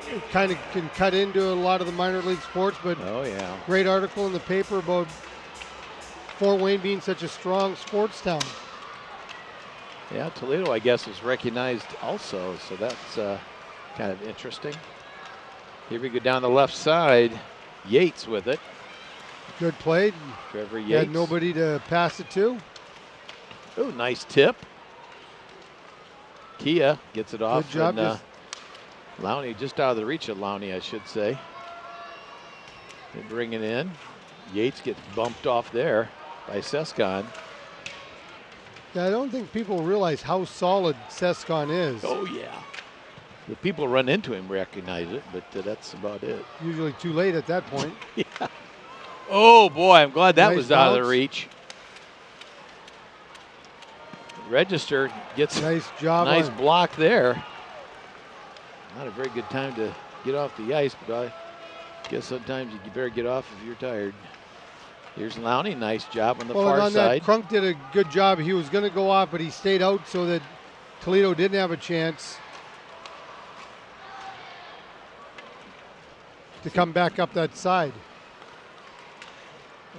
It kind of can cut into a lot of the minor league sports, but Oh, yeah. great article in the paper about Fort Wayne being such a strong sports town. Yeah, Toledo, I guess, was recognized also, so that's kind of interesting. Here we go down the left side. Yates with it. Good play. Trevor He had Yates. nobody to pass it to. Oh, nice tip. Kia gets it off. Good job. And, Lowney just out of the reach of Lowney, I should say. They bring it in. Yates gets bumped off there by Sescon. Yeah, I don't think people realize how solid Sescon is. Oh, yeah. The people run into him recognize it, but that's about it. Usually too late at that point. Yeah. Oh, boy, I'm glad that Nice was out of bounce. the reach. Register gets Nice job. nice on- block there. Not a very good time to get off the ice, but I guess sometimes you better get off if you're tired. Here's Lowney, nice job on the Well, far on side. that, Crunk did a good job. He was going to go off, but he stayed out so that Toledo didn't have a chance to come back up that side.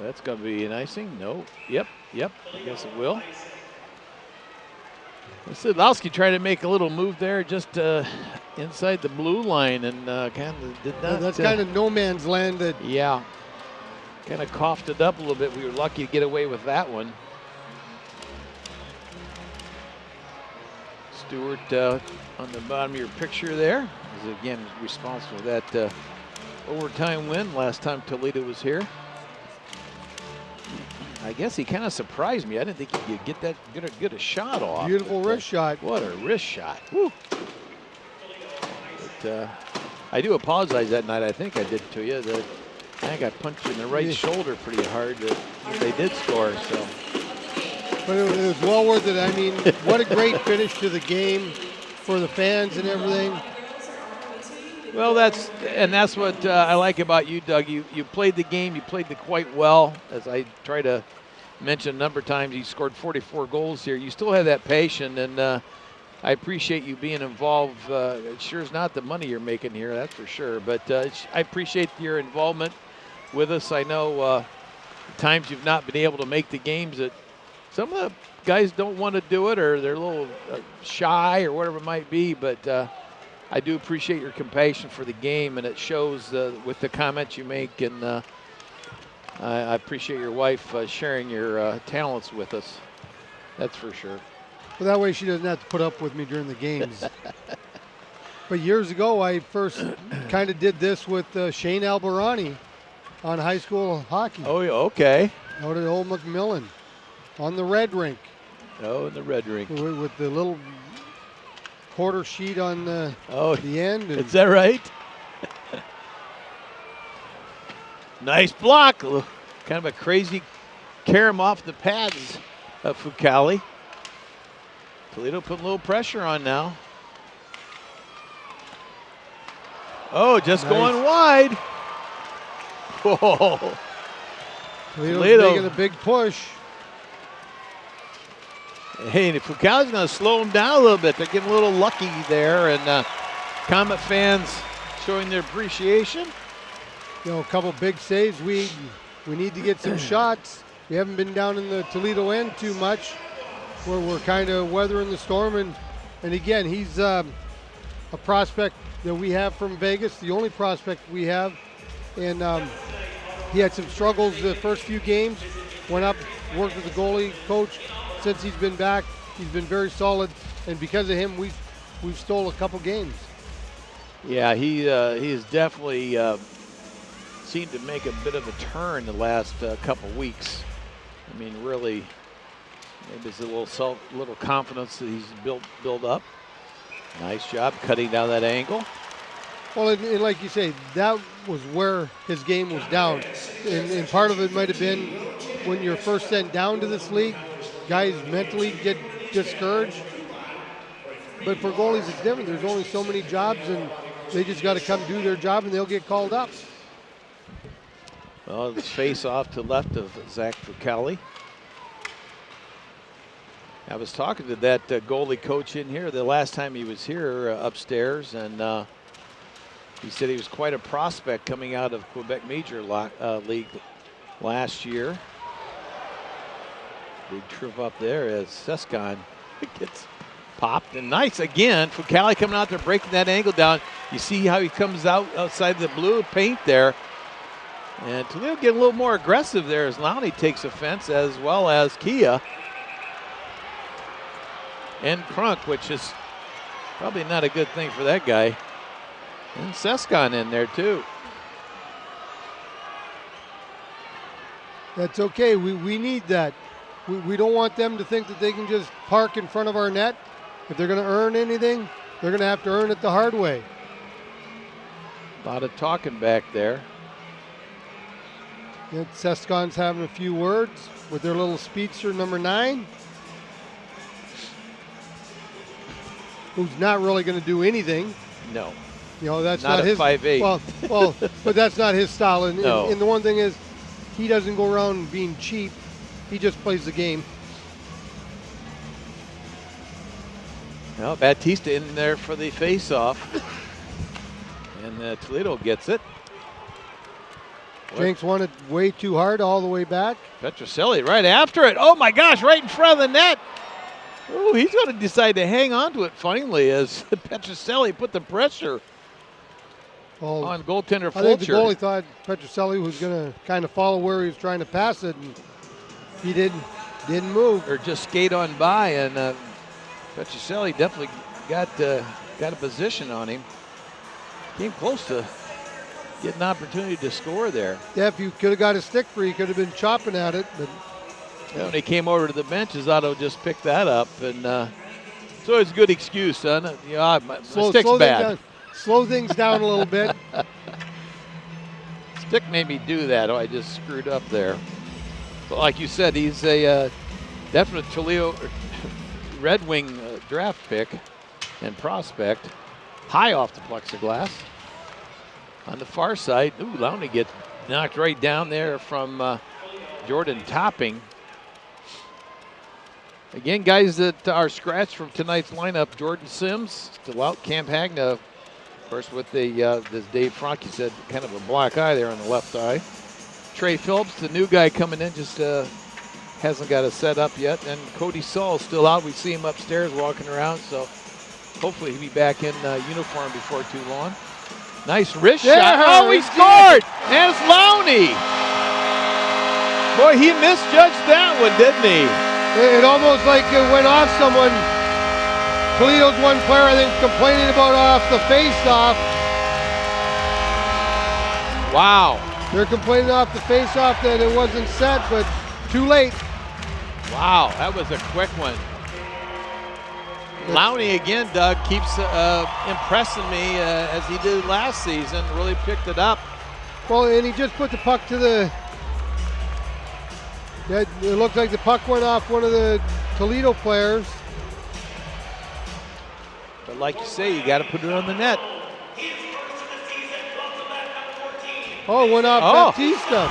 That's going to be an icing. No. Yep. I guess it will. Sidlowski tried to make a little move there just inside the blue line and kind of did not. That's kind of no man's land. That Yeah. Kind of coughed it up a little bit. We were lucky to get away with that one. Stewart on the bottom of your picture there is again responsible for that overtime win last time Toledo was here. I guess he kind of surprised me. I didn't think he could get that get a shot off. beautiful wrist shot. What a wrist shot. Woo. But, I do apologize that night. I think I did to you. That I got punched in the right shoulder pretty hard. That they did score. So. But it was well worth it. I mean, what a great finish to the game for the fans and everything. Well, that's what I like about you, Doug. You played the game. You played it quite well. As I try to mention a number of times, you scored 44 goals here. You still have that passion, and I appreciate you being involved. It sure is not the money you're making here, that's for sure. But I appreciate your involvement with us. I know times you've not been able to make the games that some of the guys don't want to do it, or they're a little shy or whatever it might be, but I do appreciate your compassion for the game, and it shows with the comments you make, and I appreciate your wife sharing your talents with us. That's for sure. Well, that way she doesn't have to put up with me during the games. But years ago, I first kind of did this with Shane Albarani on high school hockey. Oh, yeah, okay. Out at Old McMillan on the red rink. Oh, in the red rink. With the little quarter sheet on the end. Is that right? Nice block. Kind of a crazy carom off the pads of Fucali. Toledo put a little pressure on now. Oh, just Nice. going wide. Whoa. Toledo's making a big push. Hey, and Fucale's going to slow him down a little bit. They're getting a little lucky there, and Comet fans showing their appreciation. You know, a couple big saves. We need to get some shots. We haven't been down in the Toledo end too much, where we're kind of weathering the storm. And again, he's a prospect that we have from Vegas, the only prospect we have. And he had some struggles the first few games. Went up, worked with the goalie coach. Since he's been back, he's been very solid. And because of him, we've stole a couple games. Yeah, he has definitely seemed to make a bit of a turn the last couple weeks. I mean, really, maybe it's a little confidence that he's built up. Nice job cutting down that angle. Well, and like you say, that was where his game was down. And part of it might have been when you're first sent down to this league, guys mentally get discouraged. But for goalies, it's different. There's only so many jobs, and they just got to come do their job, and they'll get called up. Well, it's face off to left of Zach Fucale. I was talking to that goalie coach in here the last time he was here upstairs, and he said he was quite a prospect coming out of Quebec Major League last year. Big trip up there as Sescon gets popped, and nice again. Fucale coming out there breaking that angle down. You see how he comes outside the blue paint there. And Toledo getting a little more aggressive there as Lowney takes offense, as well as Kia. And Crunk, which is probably not a good thing for that guy. And Sescon in there too. That's okay. We need that. We don't want them to think that they can just park in front of our net. If they're going to earn anything, they're going to have to earn it the hard way. A lot of talking back there. Sescon's having a few words with their little speedster number 9, who's not really going to do anything. No. You know, that's not his 5'8". Well, but that's not his style. And, no. And the one thing is, he doesn't go around being cheap. He just plays the game. Well, Batista in there for the face-off. And Toledo gets it. Jenks won it way too hard all the way back. Petroselli right after it. Oh my gosh, right in front of the net. Oh, he's going to decide to hang on to it finally as Petroselli put the pressure on goaltender Fulcher. I think the goalie thought Petroselli was going to kind of follow where he was trying to pass it, and he didn't move. Or just skate on by, and Petroselli definitely got a position on him. Came close to get an opportunity to score there. Yeah, if you could have got a stick free, you could have been chopping at it. But when he came over to the benches, Otto just picked that up, and so it's a good excuse, son. You know, my stick's bad. Slow things down a little bit. Stick made me do that. Oh, I just screwed up there. But like you said, he's a definite Toledo Red Wing draft pick and prospect. High off the plexiglass. On the far side, ooh, Lowney gets knocked right down there from Jordan Topping. Again, guys that are scratched from tonight's lineup, Jordan Sims still out. Cam Hagna, of course, with the as Dave Franke said, kind of a black eye there on the left eye. Trey Phillips, the new guy coming in, just hasn't got a set up yet. And Cody Saul's still out. We see him upstairs walking around, so hopefully he'll be back in uniform before too long. Nice wrist shot. Oh, he scored! And it's Lowney. Boy, he misjudged that one, didn't he? It almost like it went off someone. Toledo's one player, I think, complaining about off the face-off. Wow. They're complaining off the face-off that it wasn't set, but too late. Wow, that was a quick one. Lowney again, Doug, keeps impressing me as he did last season. Really picked it up. Well, and he just put the puck to the. It looked like the puck went off one of the Toledo players. But like you say, you got to put it on the net. Oh, it went off Batista.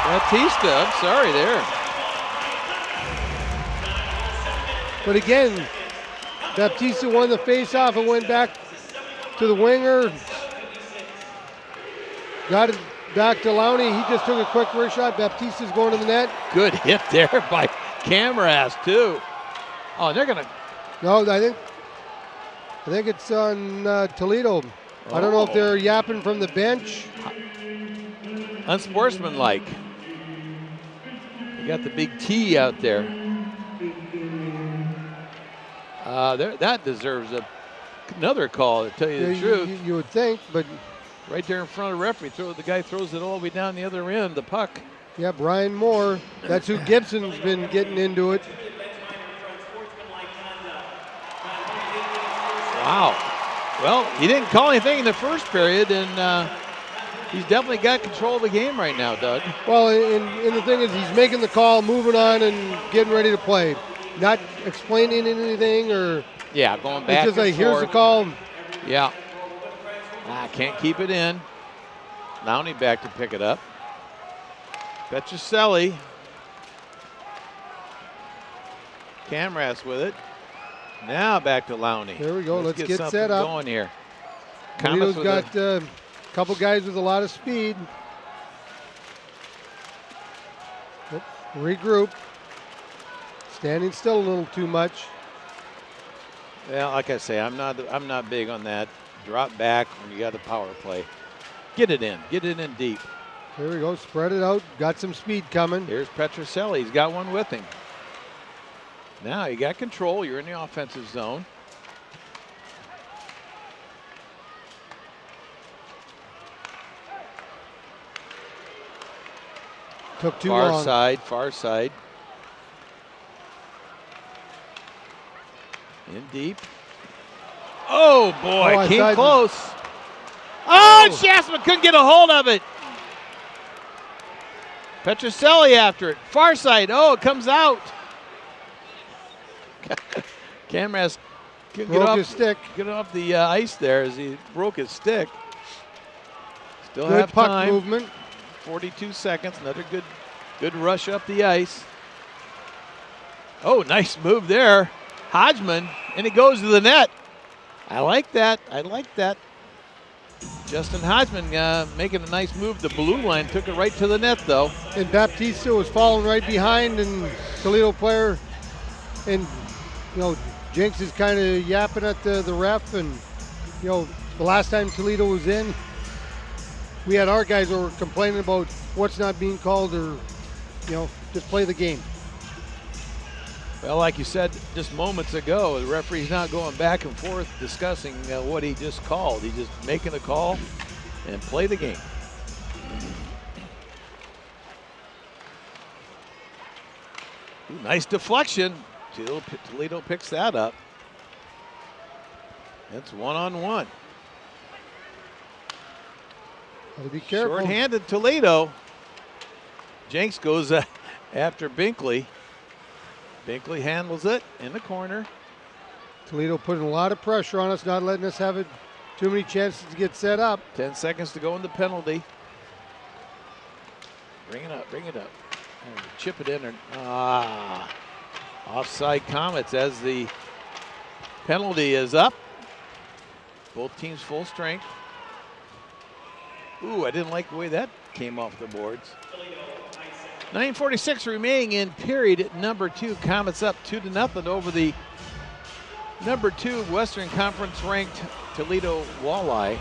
Batista, I'm sorry there. But again, Baptista won the face-off and went back to the winger. Got it back to Lowney. He just took a quick wrist shot. Baptista's going to the net. Good hit there by Camras, too. Oh, they're going to. No, I think it's on Toledo. I don't know if they're yapping from the bench. Unsportsmanlike. You got the big T out there. That deserves another call, to tell you the truth. You would think, but right there in front of the referee, the guy throws it all the way down the other end, the puck. Yeah, Brian Moore. That's who Gibson's been getting into it. Wow. Well, he didn't call anything in the first period, and he's definitely got control of the game right now, Doug. Well, and the thing is, he's making the call, moving on, and getting ready to play. Not explaining anything or. Yeah, going back. It's just like, and forth. Here's the call. Yeah. Can't keep it in. Lowney back to pick it up. Petroselli. Camras with it. Now back to Lowney. There we go. Let's get something set up. Going here. Toledo's got a couple guys with a lot of speed. Regroup. Standing still a little too much. Well, like I say, I'm not big on that. Drop back when you got the power play. Get it in deep. There we go. Spread it out. Got some speed coming. Here's Petroselli. He's got one with him. Now you got control. You're in the offensive zone. Took too long. Far side. In deep. Oh, boy, came close. Shasman couldn't get a hold of it. Petroselli after it. Far side. Oh, it comes out. Camras broke his stick. Get off the ice there as he broke his stick. Still good have puck time. Movement. 42 seconds. Another good rush up the ice. Oh, nice move there. Hodgman, and it goes to the net. I like that. Justin Hodgman making a nice move. The blue line took it right to the net, though. And Baptista was falling right behind, and Toledo player, and Jenks is kind of yapping at the ref, and the last time Toledo was in, we had our guys who were complaining about what's not being called, or just play the game. Well, like you said just moments ago, the referee's not going back and forth discussing what he just called. He's just making a call and play the game. Ooh, nice deflection. Toledo picks that up. That's one-on-one. Gotta be careful. Short-handed Toledo. Jenks goes after Binkley. Binkley handles it in the corner. Toledo putting a lot of pressure on us, not letting us have too many chances to get set up. 10 seconds to go in the penalty. Bring it up. And chip it in. Offside Komets as the penalty is up. Both teams full strength. Ooh, I didn't like the way that came off the boards. 9:46 remaining in period number 2. Komets up 2-0 over the number 2 Western Conference ranked Toledo Walleye.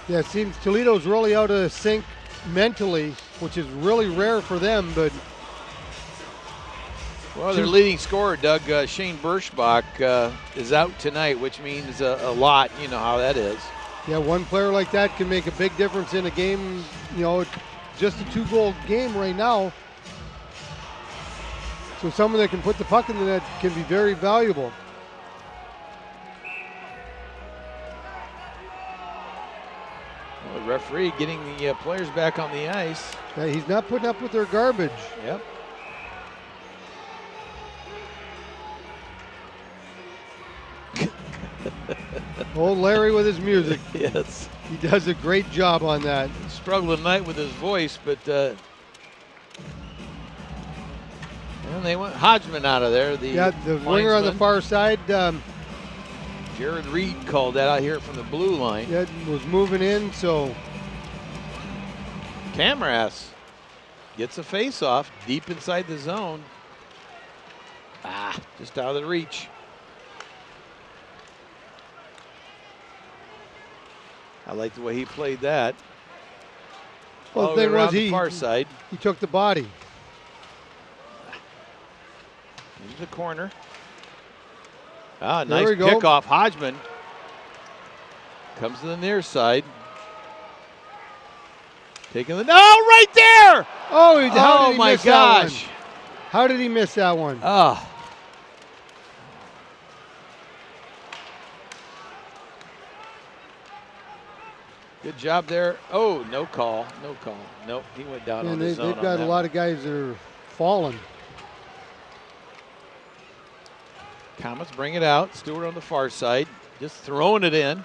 Yeah, it seems Toledo's really out of sync mentally, which is really rare for them, but. Well, their leading scorer, Doug, Shane Birschbach, is out tonight, which means a lot. You know how that is. Yeah, one player like that can make a big difference in a game, just a 2-goal game right now. So someone that can put the puck in the net can be very valuable. Well, the referee getting the players back on the ice. Yeah, he's not putting up with their garbage. Yep. Old Larry with his music. Yes. He does a great job on that. Struggled tonight with his voice, but And they went Hodgman out of there. The winger on the far side. Jared Reed called that out here from the blue line. That was moving in, so. Camarass gets a face-off deep inside the zone. Just out of the reach. I like the way he played that. Well, the thing was the far side. He took the body. Into the corner. Nice pickoff. Hodgman comes to the near side. Taking the right there. Oh, how did he my miss gosh! That one? How did he miss that one? Good job there. Oh, no call. No call. Nope, he went down on the zone. They've got a lot of guys that are falling. Komets bring it out. Stewart on the far side. Just throwing it in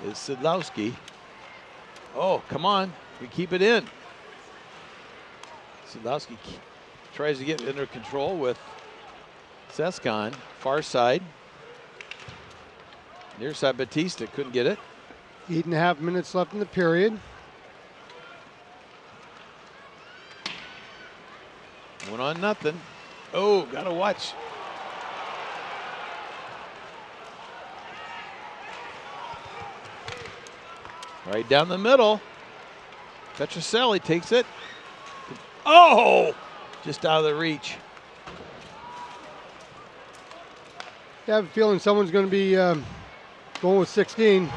is Sidlowski. Oh, come on. We keep it in. Sidlowski tries to get under control with Sescon. Far side. Near side Batista couldn't get it. 8.5 minutes left in the period. 1-0. Oh, gotta watch. Right down the middle. Petroselli takes it. Oh! Just out of the reach. I have a feeling someone's going to be going with 16.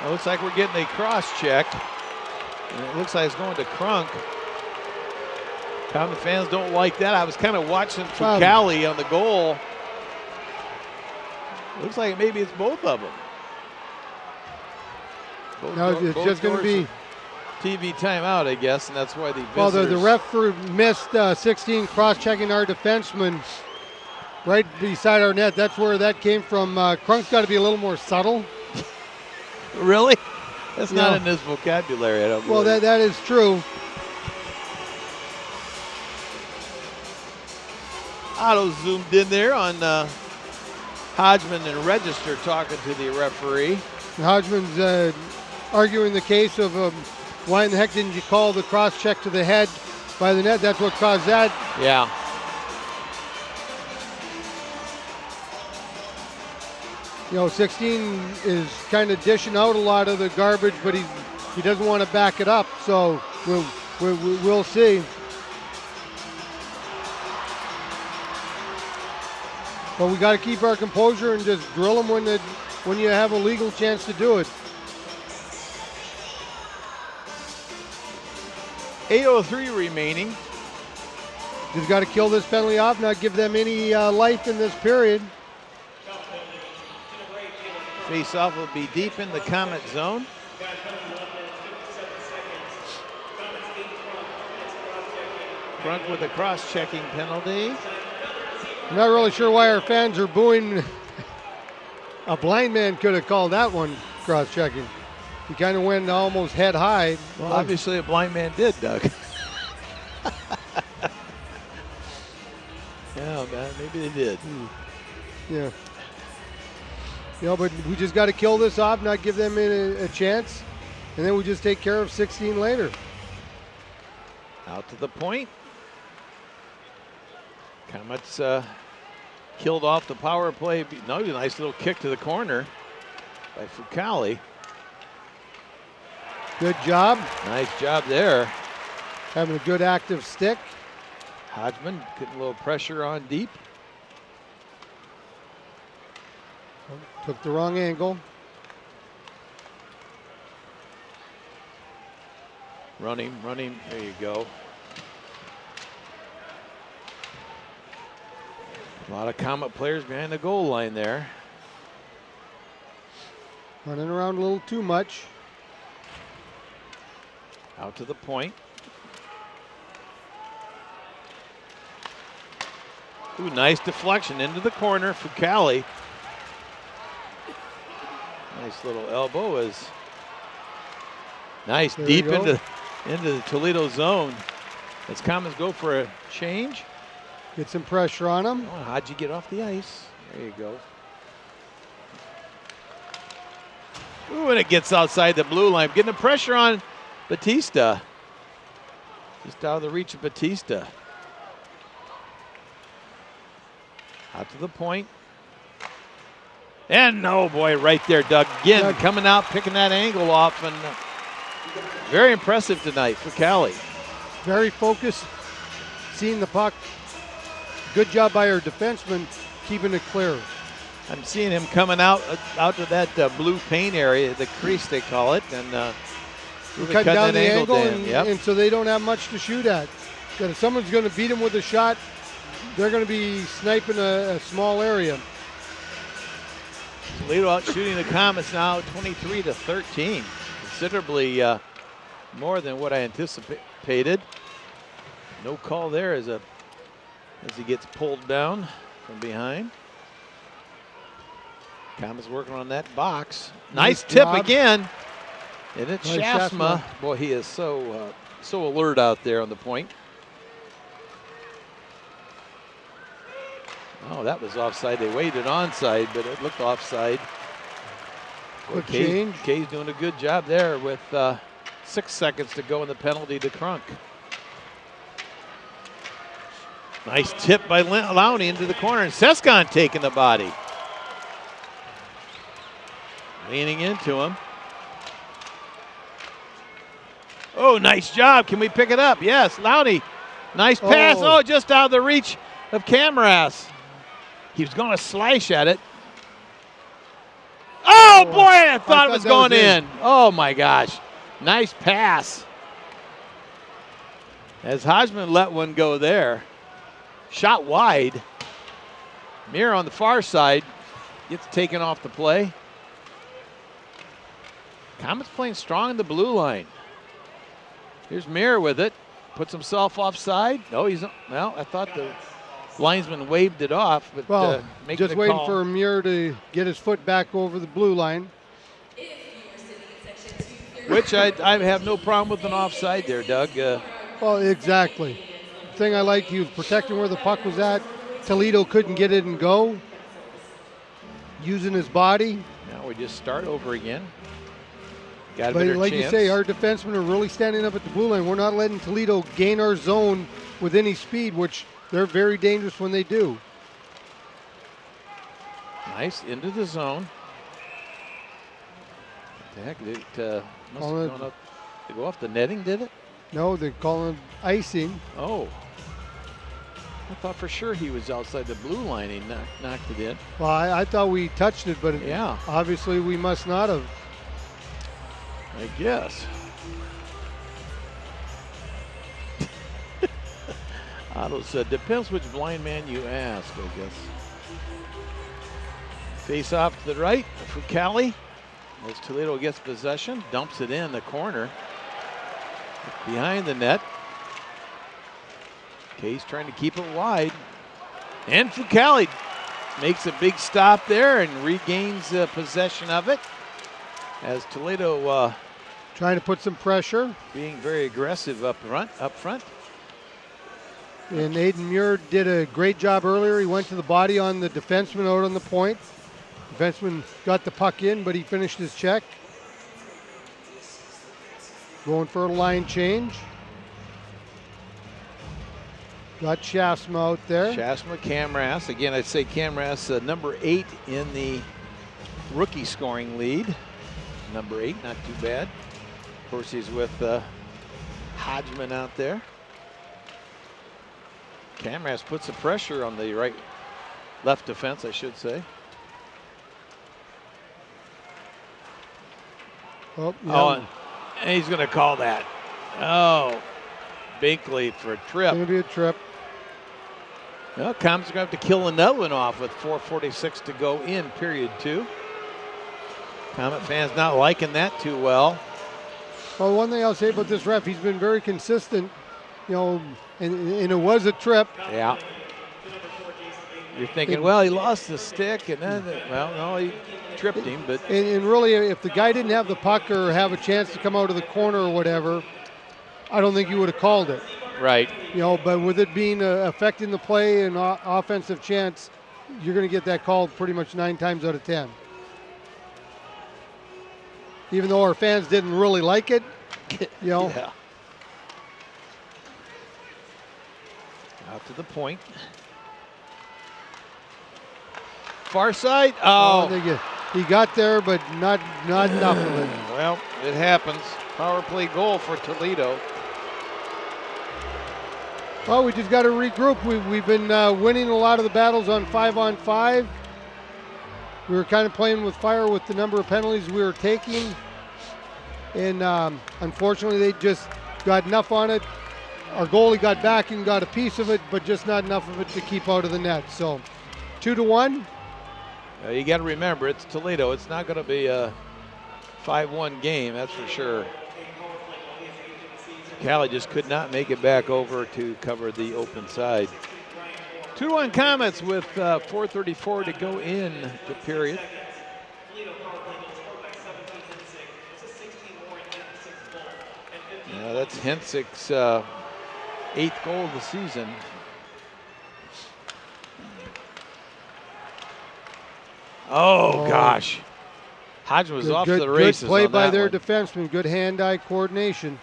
It looks like we're getting a cross check. And it looks like it's going to Crunk. Common fans don't like that. I was kind of watching Fucali on the goal. Looks like maybe it's both of them. No, it's just going to be TV timeout, I guess, and that's why the visitors. Well, the ref missed 16 cross-checking our defenseman right beside our net. That's where that came from. Crunk's got to be a little more subtle. Really? That's not in his vocabulary, I don't believe. Well, that is true. Otto zoomed in there on Hodgman and Register talking to the referee. Hodgman's arguing the case of why in the heck didn't you call the cross check to the head by the net? That's what caused that. Yeah. You know, 16 is kind of dishing out a lot of the garbage, but he doesn't want to back it up. So we'll see. But we got to keep our composure and just drill them when you have a legal chance to do it. 8:03 remaining. Just got to kill this penalty off, not give them any life in this period. Face-off will be deep in the Comet zone. Crunk with a cross-checking penalty. I'm not really sure why our fans are booing. A blind man could have called that one cross-checking. He kind of went almost head high. Well, obviously a blind man did, Doug. Yeah, man, maybe they did. Yeah. You know, but we just got to kill this off, not give them a chance, and then we just take care of 16 later. Out to the point. Komets killed off the power play. No, a nice little kick to the corner by Fucali. Good job. Nice job there. Having a good active stick. Hodgman getting a little pressure on deep. Took the wrong angle. Running. There you go. A lot of Comet players behind the goal line there. Running around a little too much. Out to the point. Ooh, nice deflection into the corner. Fucali. Nice little elbow as Nice, There deep you go. into the Toledo zone. As Komets go for a change. Get some pressure on him. Oh, how'd you get off the ice? There you go. Ooh, and it gets outside the blue line. Getting the pressure on Batista. Just out of the reach of Batista. Out to the point. And oh boy, right there, Doug. Again, Doug. coming out, picking that angle off, and very impressive tonight for Cali. Very focused, seeing the puck. Good job by our defenseman keeping it clear. I'm seeing him coming out to that blue paint area, the crease they call it, and really Cutting down that the angle, down. Yep. and so they don't have much to shoot at. That if someone's going to beat them with a shot, they're going to be sniping a small area. Toledo out shooting the Komets now 23-13. Considerably more than what I anticipated. No call there as he gets pulled down from behind. Komets working on that box. Nice tip job. Again. And it's Nice Shasma. Shasma. Boy, he is so alert out there on the point. Oh, that was offside. They waited onside, but it looked offside. Quick change. Kay's doing a good job there with 6 seconds to go in the penalty to Crunk. Nice tip by Lowney into the corner, and Sescon taking the body. Leaning into him. Oh, nice job. Can we pick it up? Yes, Lowney. Nice pass. Oh, just out of the reach of Camras. He was going to slash at it. Oh, boy, I thought it was going in. Oh, my gosh. Nice pass. As Hodgman let one go there. Shot wide. Mir on the far side gets taken off the play. Komets playing strong in the blue line. Here's Mir with it. Puts himself offside. No, well, I thought the linesman waved it off, but making just the waiting call. for Muir to get his foot back over the blue line. Which I have no problem with an offside there, Doug. Well, exactly. The thing I liked, he was protecting where the puck was at. Toledo couldn't get it and go. Using his body. Now we just start over again. Got a But better like chance. you say, our defensemen are really standing up at the blue line. We're not letting Toledo gain our zone with any speed, which they're very dangerous when they do. Nice, into the zone. What the heck, it must have gone up. Did it go off the netting, did it? No, they're calling icing. Oh. I thought for sure he was outside the blue line. He knocked it in. Well, I thought we touched it, but Yeah. obviously we must not have. I guess. Otto said, depends which blind man you ask, I guess. Face off to the right for Cali. As Toledo gets possession, dumps it in the corner. Behind the net. Kay's trying to keep it wide. And Fucali makes a big stop there and regains possession of it. As Toledo Trying to put some pressure. being very aggressive up front. And Aiden Muir did a great job earlier. He went to the body on the defenseman out on the point. Defenseman got the puck in, but he finished his check. Going for a line change. Got Shasma out there. Shasma, Camras. Again, I'd say Camras number 8 in the rookie scoring lead. Number 8, not too bad. Of course, he's with Hodgman out there. Camras puts the pressure on the left defense, I should say. Oh, yeah. Oh, and he's going to call that. Oh, Binkley for a trip. Going to be a trip. Well, Komets are going to have to kill another one off with 4:46 to go in period 2. Komet fans not liking that too well. Well, one thing I'll say about this ref, he's been very consistent, and it was a trip. Yeah. You're thinking, well, he lost the stick, and then, well, no, he tripped him. But And really, if the guy didn't have the puck or have a chance to come out of the corner or whatever, I don't think you would have called it. right. You know, but with it being affecting the play and offensive chance, you're going to get that called pretty much 9 times out of 10. Even though our fans didn't really like it, you know. Yeah. Out to the point. Far side. Oh. He got there, but not enough of it. Well, it happens. Power play goal for Toledo. Well, we just got to regroup. We've been winning a lot of the battles on 5-on-5. We were kind of playing with fire with the number of penalties we were taking. And unfortunately, they just got enough on it. Our goalie got back and got a piece of it, but just not enough of it to keep out of the net. So 2-1. You got to remember, it's Toledo. It's not going to be a 5-1 game, that's for sure. Cali just could not make it back over to cover the open side. 2-1 Komets with 4:34 to go in the period. Yeah, that's Hensick's 8th goal of the season. Oh, gosh. Hodgman was off to the races. Good play on by that their one. defenseman. Good hand-eye coordination.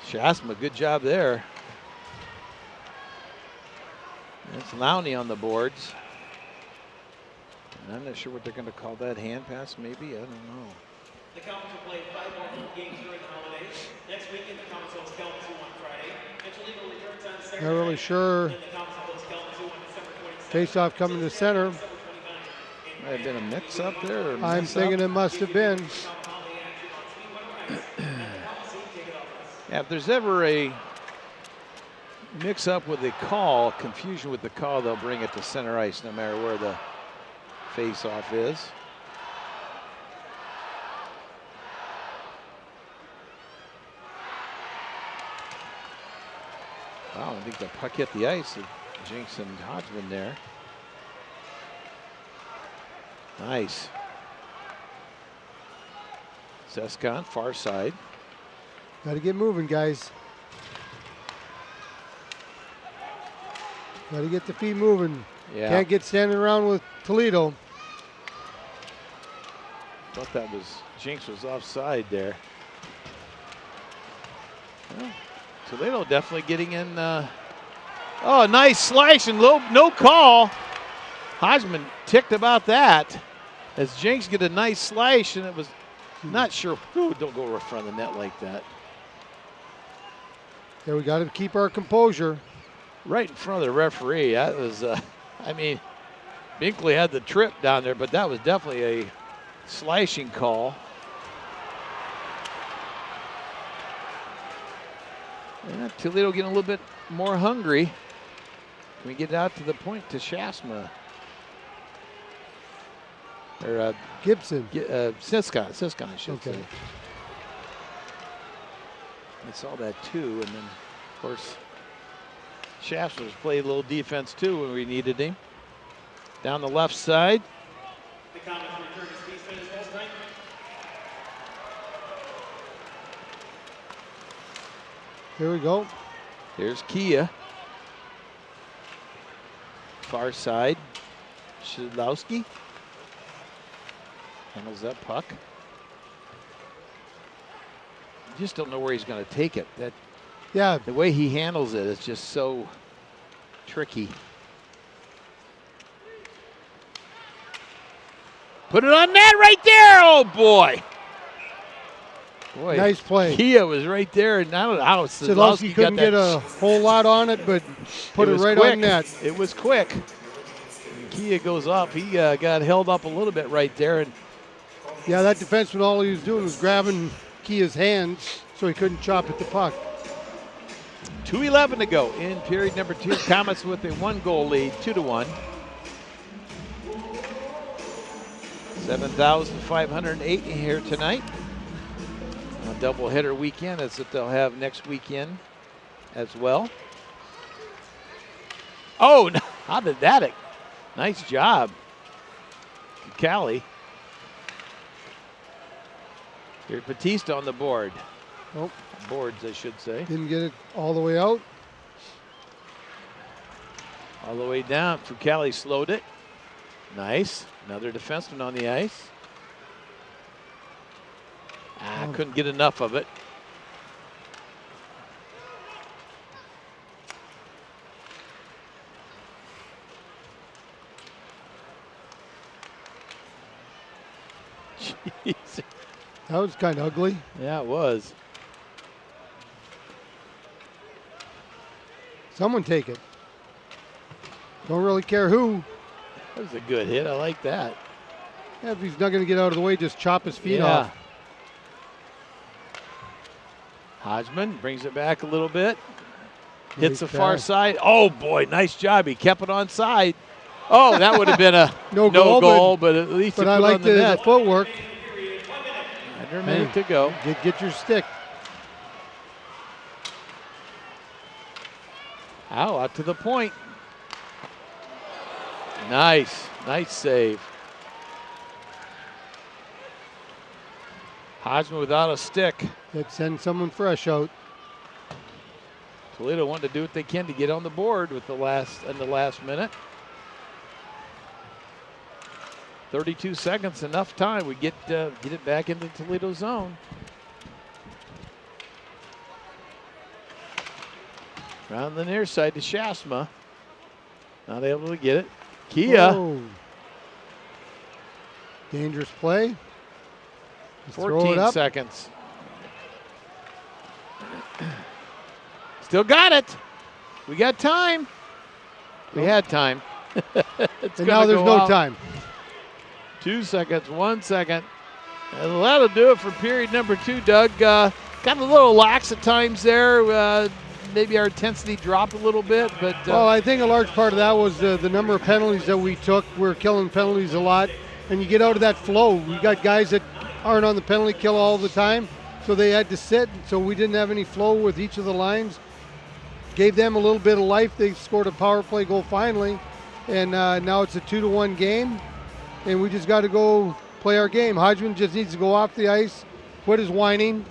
Shasma, good job there. That's Lowney on the boards. And I'm not sure what they're going to call that. Hand pass, maybe? I don't know. The Komets will play 5 more games during the holidays. Next weekend, the Komets host Kalamazoo on Friday. And Toledo returns on Saturday. Not really sure. Then the Komets will host Kalamazoo on December 27th. Face-off coming to center. Might have been a mix-up there. Or I'm thinking it must have been. Yeah, if there's ever a mix-up with the call, confusion with the call, they'll bring it to center ice no matter where the face-off is. Wow, I think the puck hit the ice. Jinx and Hodgman there. Nice. Sescon, far side. Got to get moving, guys. Got to get the feet moving. Yeah. Can't get standing around with Toledo. Thought that was, Jinx was offside there. Well, Toledo definitely getting in. Oh, nice slash and no call. Hodgman ticked about that as Jinx get a nice slash, and it was not sure. Ooh, don't go in front of the net like that. Yeah, we got to keep our composure. Right in front of the referee. That was, I mean, Binkley had the trip down there, but that was definitely a slashing call. Yeah, Toledo getting a little bit more hungry. Can we get out to the point to Shasma? Or Gibson. Siscon, I should Okay. say. I saw that too, and then of course Shasma's played a little defense too when we needed him. Down the left side. The Komets return to Steve Smith's last night. Here we go. Here's Kia. Far side. Shidlowski handles that puck. Just don't know where he's going to take it. Yeah. The way he handles it is just so tricky. Put it on net right there. Oh boy. Boy, Nice play. Kia was right there, and I don't know how Shidlowski couldn't get a whole lot on it, but put it was right quick. on net. It was quick. And Kia goes up. He got held up a little bit right there, and Yeah, that defenseman, all he was doing was grabbing Kia's hands so he couldn't chop at the puck. 2:11 to go in period number 2. Komets with a 1-goal lead, 2-1. 7,508 here tonight. A doubleheader weekend as that they'll have next weekend as well. Oh, how did that? Nice job, Callie. Here's Batista on the board. Oh, Boards, I should say. didn't get it all the way out. All the way down. Callie slowed it. Nice. Another defenseman on the ice. Couldn't get enough of it. Jeez. That was kind of ugly. Yeah, it was. Someone take it. Don't really care who. That was a good hit. I like that. Yeah, if he's not going to get out of the way, just chop his feet off. Hodgman brings it back a little bit. Hits the Nice far pass. side. Oh, boy, nice job. He kept it on side. Oh, that would have been a No no goal, goal, but at least he But put I it like on the the net. footwork. Under a minute to go. Get your stick. Out to the point. Nice save. Hodgman without a stick. That sends someone fresh out. Toledo wanted to do what they can to get on the board with the last minute. 32 seconds, enough time. We get it back into Toledo zone. Around the near side to Shasma. Not able to get it. Kia. Whoa. Dangerous play. Just throw it 14 up. seconds. Still got it. We got time. We had time. And now there's no time. 2 seconds, 1 second. And that'll do it for period number 2, Doug. Got a little lax at times there. Maybe our intensity dropped a little bit, but Well, I think a large part of that was the number of penalties that we took. We're killing penalties a lot, and you get out of that flow. We got guys that aren't on the penalty kill all the time, so they had to sit, so we didn't have any flow with each of the lines. Gave them a little bit of life. They scored a power play goal finally, and now it's a 2-1 game, and we just got to go play our game. Hodgman just needs to go off the ice, quit his whining,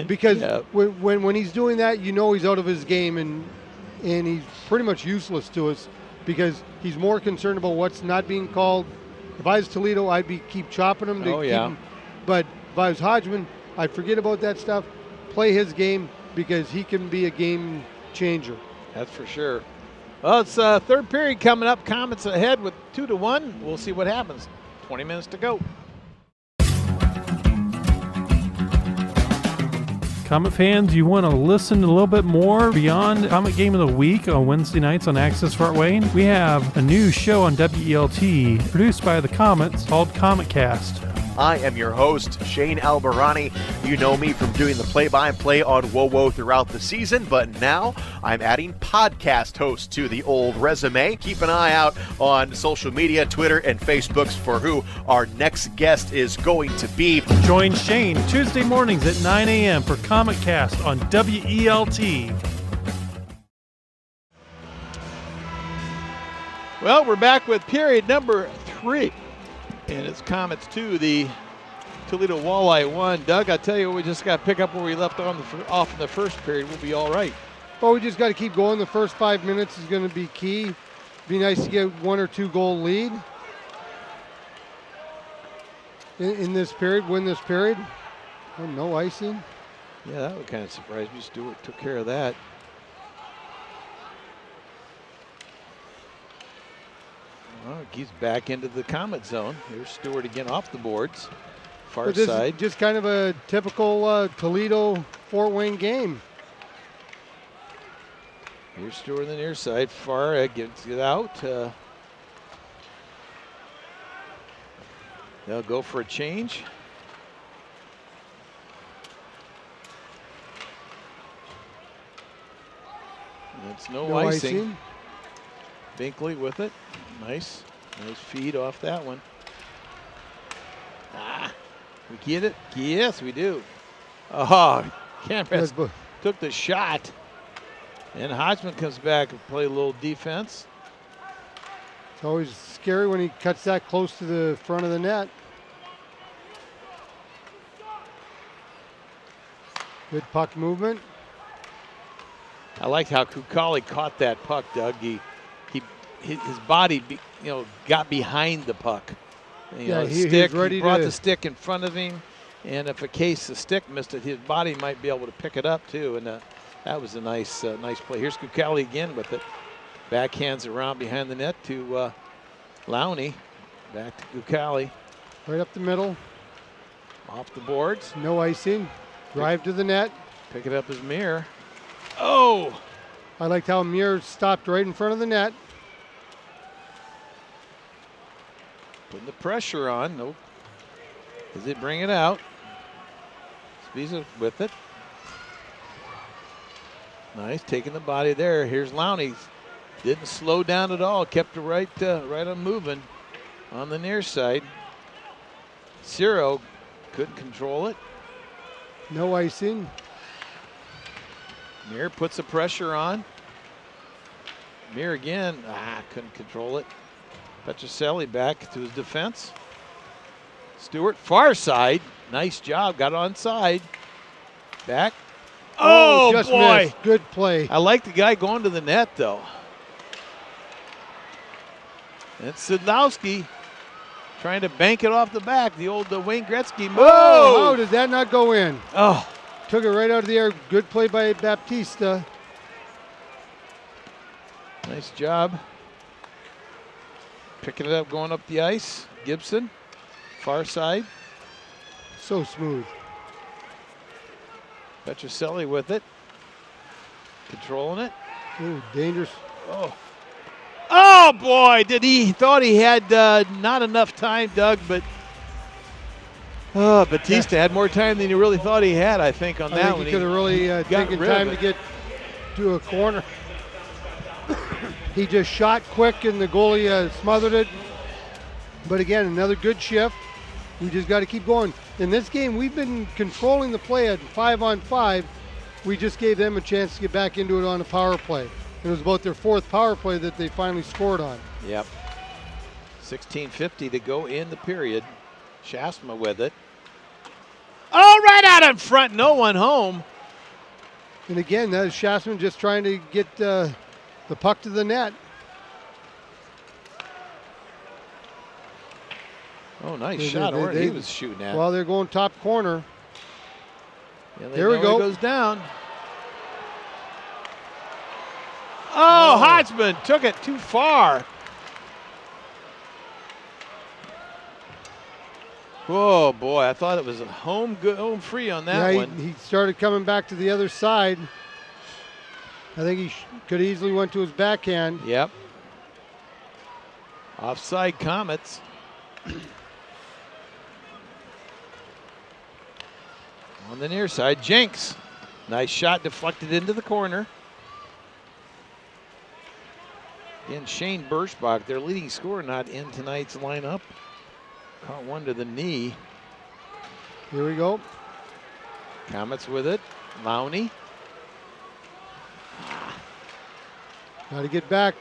because Yeah. when he's doing that, he's out of his game, and he's pretty much useless to us because he's more concerned about what's not being called. If I was Toledo, I'd keep chopping him to keep him. But if I was Hodgman, I'd forget about that stuff, play his game, because he can be a game changer. that's for sure. Well, it's third period coming up. Komets ahead with 2-1. We'll see what happens. 20 minutes to go. Comet fans, you want to listen a little bit more beyond Comet Game of the Week on Wednesday nights on Access Fort Wayne? We have a new show on WELT produced by the Komets called Cometcast. I am your host, Shane Albarani. You know me from doing the play-by-play on WoWo throughout the season, but now I'm adding podcast hosts to the old resume. Keep an eye out on social media, Twitter, and Facebooks for who our next guest is going to be. Join Shane Tuesday mornings at 9 a.m. for Cometcast on WELT. Well, we're back with period number 3. And it's Komets 2, the Toledo Walleye 1. Doug, I tell you, we just got to pick up where we left off in the first period. We'll be all right. Well, we just got to keep going. The first 5 minutes is going to be key. Be nice to get 1 or 2 goal lead in this period, win this period. Oh, no icing. Yeah, that would kind of surprise me. Stewart took care of that. Well, he's back into the Komet zone. Here's Stewart again off the boards. Far But this side. is just kind of a typical Toledo Fort Wayne game. Here's Stewart on the near side. Far gets it out. They'll go for a change. It's no icing. Binkley with it. Nice feed off that one. We get it? Yes, we do. Oh, Canpress took the shot. And Hodgman comes back and play a little defense. It's always scary when he cuts that close to the front of the net. Good puck movement. I liked how Kukali caught that puck, Doug. His body, got behind the puck. He brought the stick in front of him, and if a case the stick missed it, his body might be able to pick it up too. And that was a nice play. Here's Kukali again with it. Backhands around behind the net to Lowney. Back to Kukali. Right up the middle. Off the boards. No icing. Drive to the net. Pick it up as Mir. Oh! I liked how Mir stopped right in front of the net. Putting the pressure on. Nope. Does it bring it out? Spiza with it. Nice, taking the body there. Here's Lowney. Didn't slow down at all. Kept it right on moving on the near side. Ciro couldn't control it. No icing. Mir puts the pressure on. Mir again. Couldn't control it. Petroselli back to his defense. Stewart, far side. Nice job. Got it onside. Back. Oh, just boy. Missed. Good play. I like the guy going to the net, though. And Sidlowski trying to bank it off the back. The old Wayne Gretzky move. Oh, how did that not go in? Oh. Took it right out of the air. Good play by Baptista. Nice job. Picking it up, going up the ice. Gibson, far side. So smooth. Petroselli with it. Controlling it. Ooh, dangerous. Oh boy, thought he had not enough time, Doug, but Batista had more time than he really thought he had, I think, on that one. He could have really taken time to get to a corner. He just shot quick and the goalie smothered it. But again, another good shift. We just got to keep going. In this game, we've been controlling the play at 5-on-5. We just gave them a chance to get back into it on a power play. It was about their fourth power play that they finally scored on. Yep. 16:50 to go in the period. Shasma with it. Oh, right out in front. No one home. And again, that is Shasman just trying to get the puck to the net. Oh, nice shot. He was shooting at. Well, they're going top corner. Yeah, there we go. It goes down. Oh, Hodgman took it too far. Oh boy, I thought it was a home free on that one. He started coming back to the other side. I think he could easily went to his backhand. Yep. Offside Komets. On the near side, Jenks. Nice shot deflected into the corner. Again, Shane Birschbach, their leading scorer, not in tonight's lineup. Caught one to the knee. Here we go. Komets with it. Lowney. Got to get back.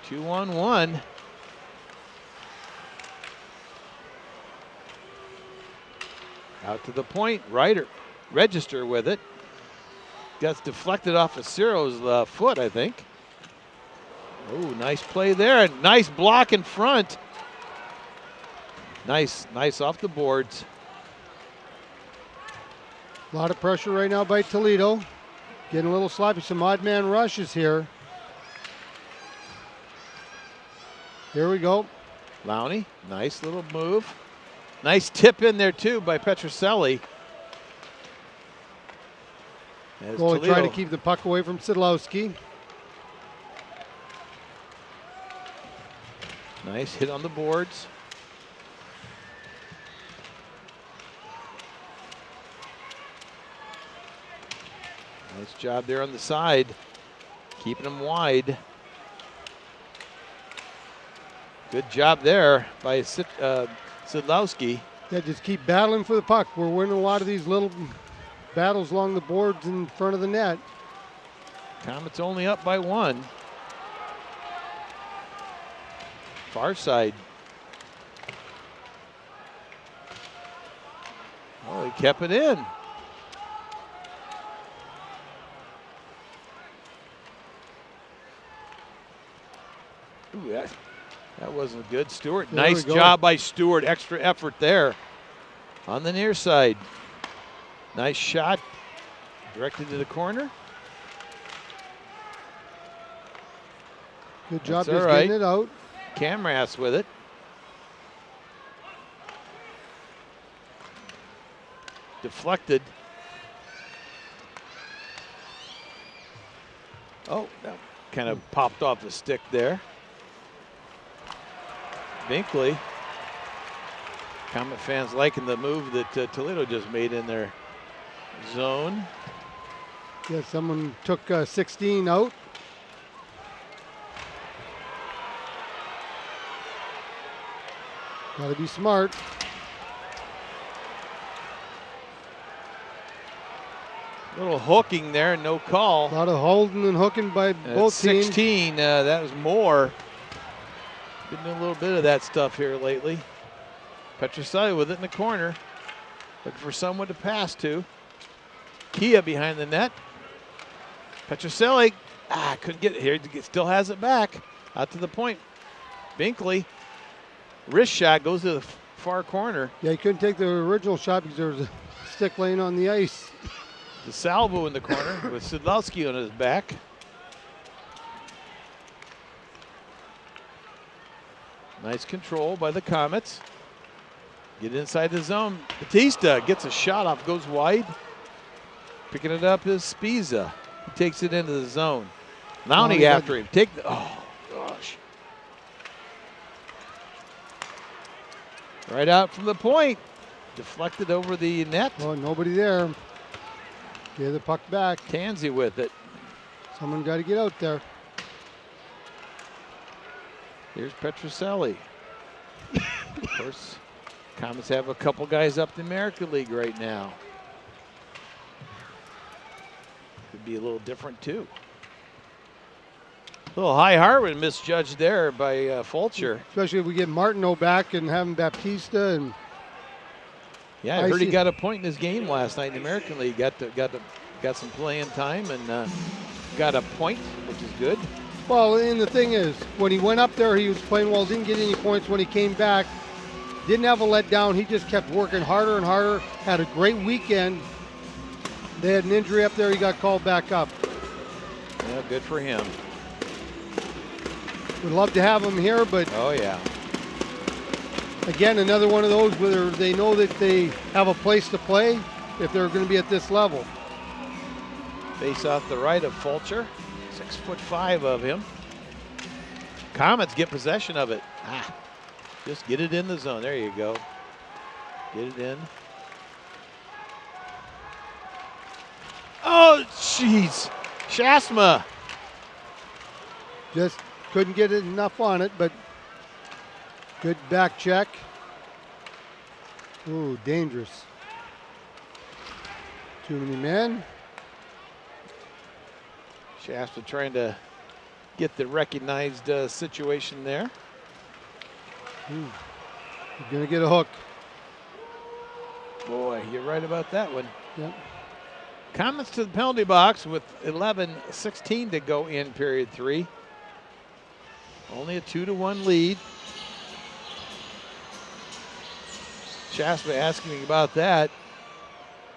2-on-1. Out to the point. Register with it. Gets deflected off of Ciro's foot, I think. Oh, nice play there. Nice block in front. Nice off the boards. A lot of pressure right now by Toledo. Getting a little sloppy. Some odd man rushes here. Here we go. Lowney, nice little move. Nice tip in there too by Petroselli. Goalie trying to keep the puck away from Sidlowski. Nice hit on the boards. Nice job there on the side, keeping them wide. Good job there by Sidlowski. Yeah, just keep battling for the puck. We're winning a lot of these little battles along the boards in front of the net. Komets only up by 1. Far side. Oh, he kept it in. Ooh, that wasn't good. Stewart, nice job by Stewart. Extra effort there on the near side. Nice shot, directed to the corner. Good job just getting it out. Camras with it. Deflected. Oh, that kind of popped off the stick there. Binkley. Comet fans liking the move that Toledo just made in their zone. Yeah, someone took 16 out. Got to be smart. Little hooking there, no call. A lot of holding and hooking by both 16, teams. that was more. Been doing a little bit of that stuff here lately. Petroselli with it in the corner. Looking for someone to pass to. Kia behind the net. Petroselli, couldn't get it here. Still has it back. Out to the point. Binkley. Wrist shot goes to the far corner. Yeah, he couldn't take the original shot because there was a stick laying on the ice. The salvo in the corner with Sidlowski on his back. Nice control by the Komets. Get inside the zone. Batista gets a shot off, goes wide. Picking it up is Spiza. He takes it into the zone. Lowney after him. Oh, gosh. Right out from the point. Deflected over the net. Oh, nobody there. Get the puck back. Tansey with it. Someone got to get out there. Here's Petroselli. Of course, Komets have a couple guys up the American League right now. Could be a little different too. A little high Harwin misjudged there by Fulcher. Especially if we get Martineau back and having Baptista and. Yeah, I heard he got a point in his game last night in the American League. Got some playing time and got a point, which is good. Well, and the thing is, when he went up there, he was playing well. Didn't get any points. When he came back, didn't have a letdown. He just kept working harder and harder. Had a great weekend. They had an injury up there. He got called back up. Yeah, good for him. Would love to have him here, but oh yeah. Again, another one of those where they know that they have a place to play if they're going to be at this level. Face off the right of Fulcher, 6'5" of him. Komets get possession of it. Just get it in the zone. There you go. Get it in. Oh, jeez. Shasma. Just couldn't get it enough on it, but good back check. Ooh, dangerous. Too many men. Shasta trying to get the recognized situation there. You're going to get a hook. Boy, you're right about that one. Yep. Komets to the penalty box with 11:16 to go in period 3. Only a 2-1 lead. Shasta asking me about that.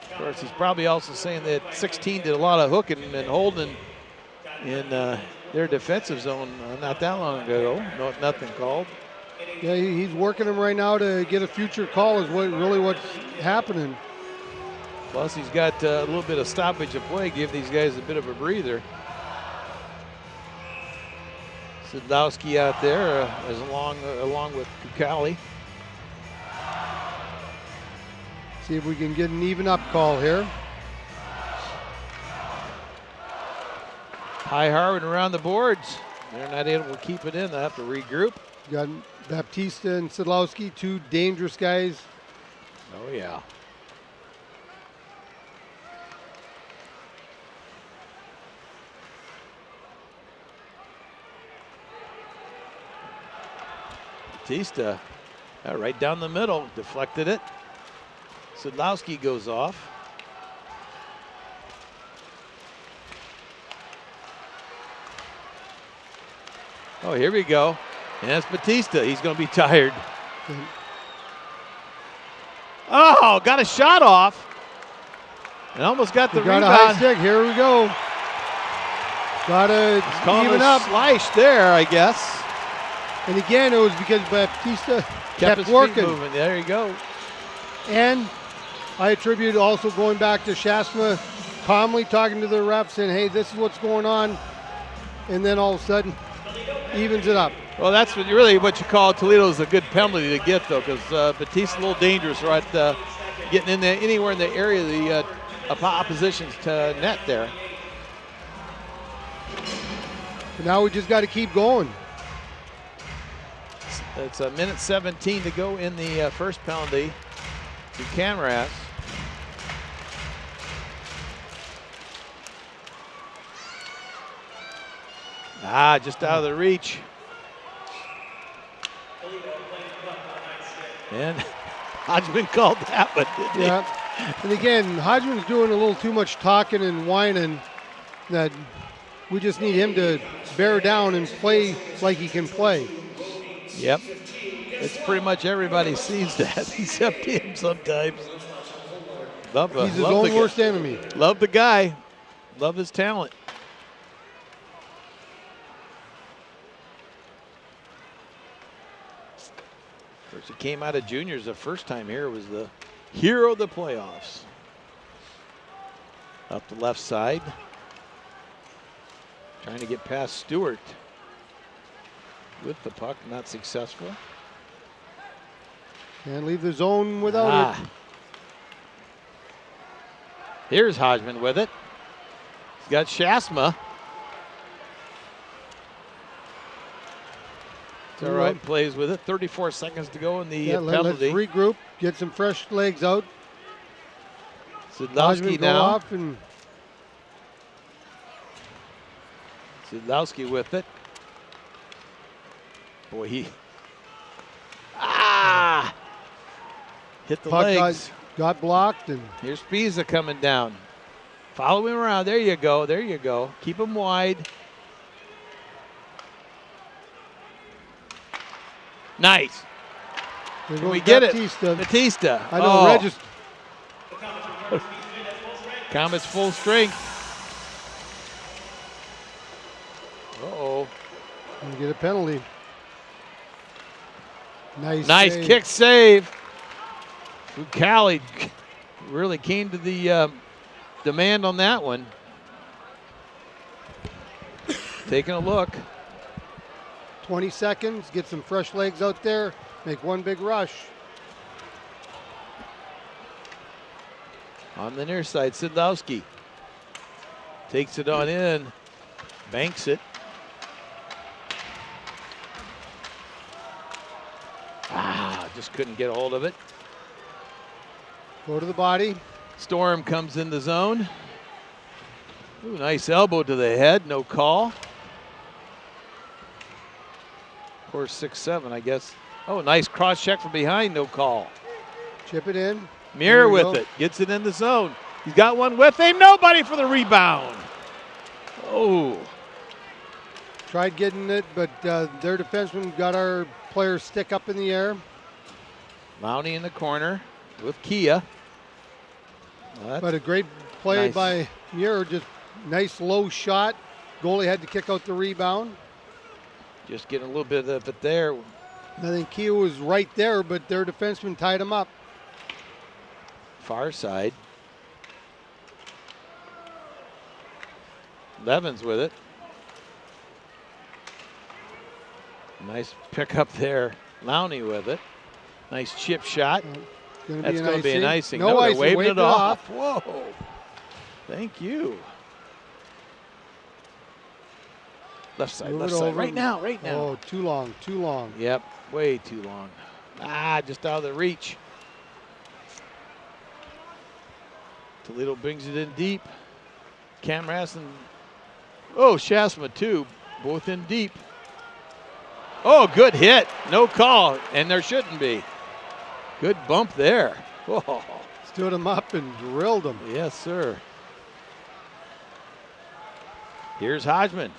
Of course, he's probably also saying that 16 did a lot of hooking and holding in their defensive zone not that long ago. No, nothing called. Yeah, he's working them right now to get a future call is what's happening. Plus, he's got a little bit of stoppage of play, give these guys a bit of a breather. Sidlowski out there along with Kukali. See if we can get an even up call here. High Harwood around the boards. They're not able to keep it in. They have to regroup. Got Baptista and Sidlowski, two dangerous guys. Oh, yeah. Batista right down the middle, deflected it. Sadlowski goes off. Oh, here we go. And that's Batista. He's going to be tired. Oh, got a shot off. And almost got the rebound. Got a high stick. Here we go. Got to even up. Slash there, I guess. And again, it was because Batista kept his working. feet moving. There you go. And I attribute also going back to Shasma calmly talking to the refs saying, hey, this is what's going on. And then all of a sudden, evens it up. Well, that's really what you call Toledo's a good penalty to get, though, because Batista's a little dangerous right getting in there anywhere in the area of the opposition's to net there. But now we just got to keep going. It's a minute 17 to go in the first penalty to Camras. Just out of the reach. And Hodgman called that one, didn't he? Yeah. And again, Hodgman's doing a little too much talking and whining that we just need him to bear down and play like he can play. Yep. It's pretty much everybody sees that except him sometimes. He's his own worst enemy. Love the guy. Love his talent. Of course, he came out of juniors the first time here, was the hero of the playoffs. Up the left side. Trying to get past Stewart. With the puck, not successful. Can't leave the zone without it. Here's Hodgman with it. He's got Shasma. It's all right, plays with it. 34 seconds to go in the penalty. Let's regroup, get some fresh legs out. Sadlowski now. Off and Sadlowski with it. Boy, he hit the legs. Got blocked, and here's Pisa coming down. Follow him around. There you go. There you go. Keep him wide. Nice. Can we get Batista. it? Batista. I know, register. Komets full strength. Uh-oh. You get a penalty. Nice save. Kick save. Cali really came to the demand on that one. Taking a look. 20 seconds, get some fresh legs out there, make one big rush. On the near side, Sadlowski takes it on in, banks it. Just couldn't get a hold of it. Go to the body. Storm comes in the zone. Ooh, nice elbow to the head, no call. Of course, 6-7, I guess. Oh, nice cross check from behind, no call. Chip it in. Muir with it, gets it in the zone. He's got one with him, nobody for the rebound. Oh. Tried getting it, but their defenseman got our player's stick up in the air. Lowney in the corner with Kia. But a great play by Muir, just nice low shot. Goalie had to kick out the rebound. Just getting a little bit of it there. I think Kia was right there, but their defenseman tied him up. Far side. Levens with it. Nice pickup there. Lowney with it. Nice chip shot. That's going to be an icing. No, they're waving it off. Whoa. Thank you. Left side, left side. Right now, right now. Oh, too long, too long. Yep, way too long. Just out of the reach. Toledo brings it in deep. Camras and, Shasma too, both in deep. Oh, good hit. No call, and there shouldn't be. Good bump there. Oh. Stood him up and drilled him. Yes, sir. Here's Hodgman.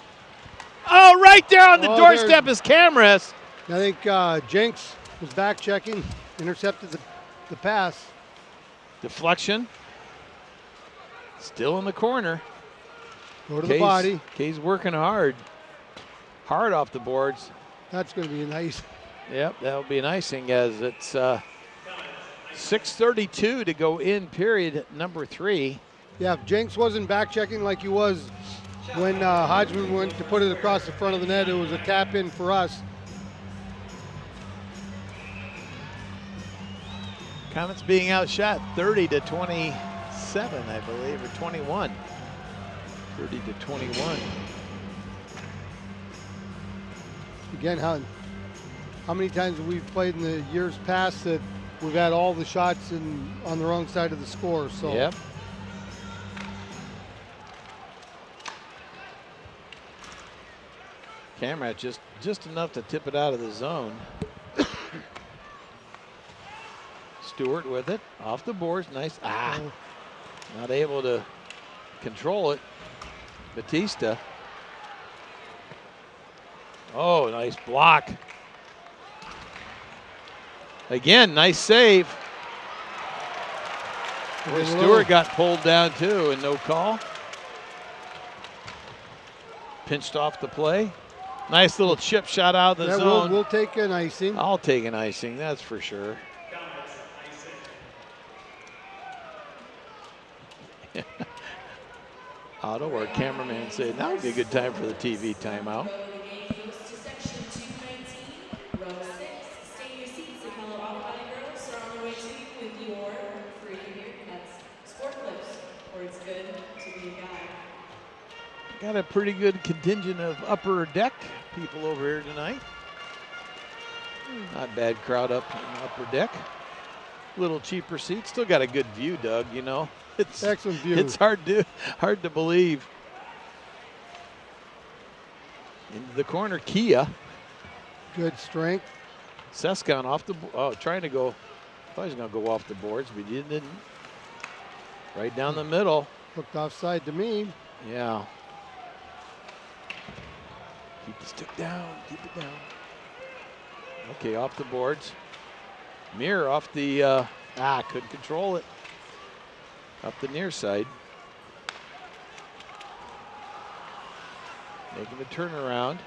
Oh, right there on the doorstep is Cameras. I think Jenks was back checking, intercepted the pass. Deflection. Still in the corner. Go to the body. Kay's working hard. Hard off the boards. That's going to be nice. Yep, that'll be an icing as it's 6:32 to go in period number 3. Yeah, if Jenks wasn't back checking like he was when Hodgman went to put it across the front of the net, it was a tap in for us. Komets being outshot 30 to 27, I believe, or 21. 30 to 21. Again, how many times have we played in the years past that we've had all the shots on the wrong side of the score? So. Yep. Camera just enough to tip it out of the zone. Stewart with it off the boards. Nice. Not able to control it. Batista. Oh, nice block. Again, nice save. Where Stewart got pulled down too and no call. Pinched off the play. Nice little chip shot out of the zone. We'll take an icing. I'll take an icing, that's for sure. Otto, our cameraman, said now would be a good time for the TV timeout. Got a pretty good contingent of upper deck people over here tonight. Not bad crowd up in the upper deck. Little cheaper seats. Still got a good view, Doug, you know. It's excellent view. It's hard to believe. Into the corner, Kia. Good strength. Sescon off the trying to go. I thought he was going to go off the boards, but he didn't. Right down the middle. Looked offside to me. Yeah. Keep the stick down. Keep it down. Okay, off the boards. Mir off the. Couldn't control it. Up the near side. Making the turnaround.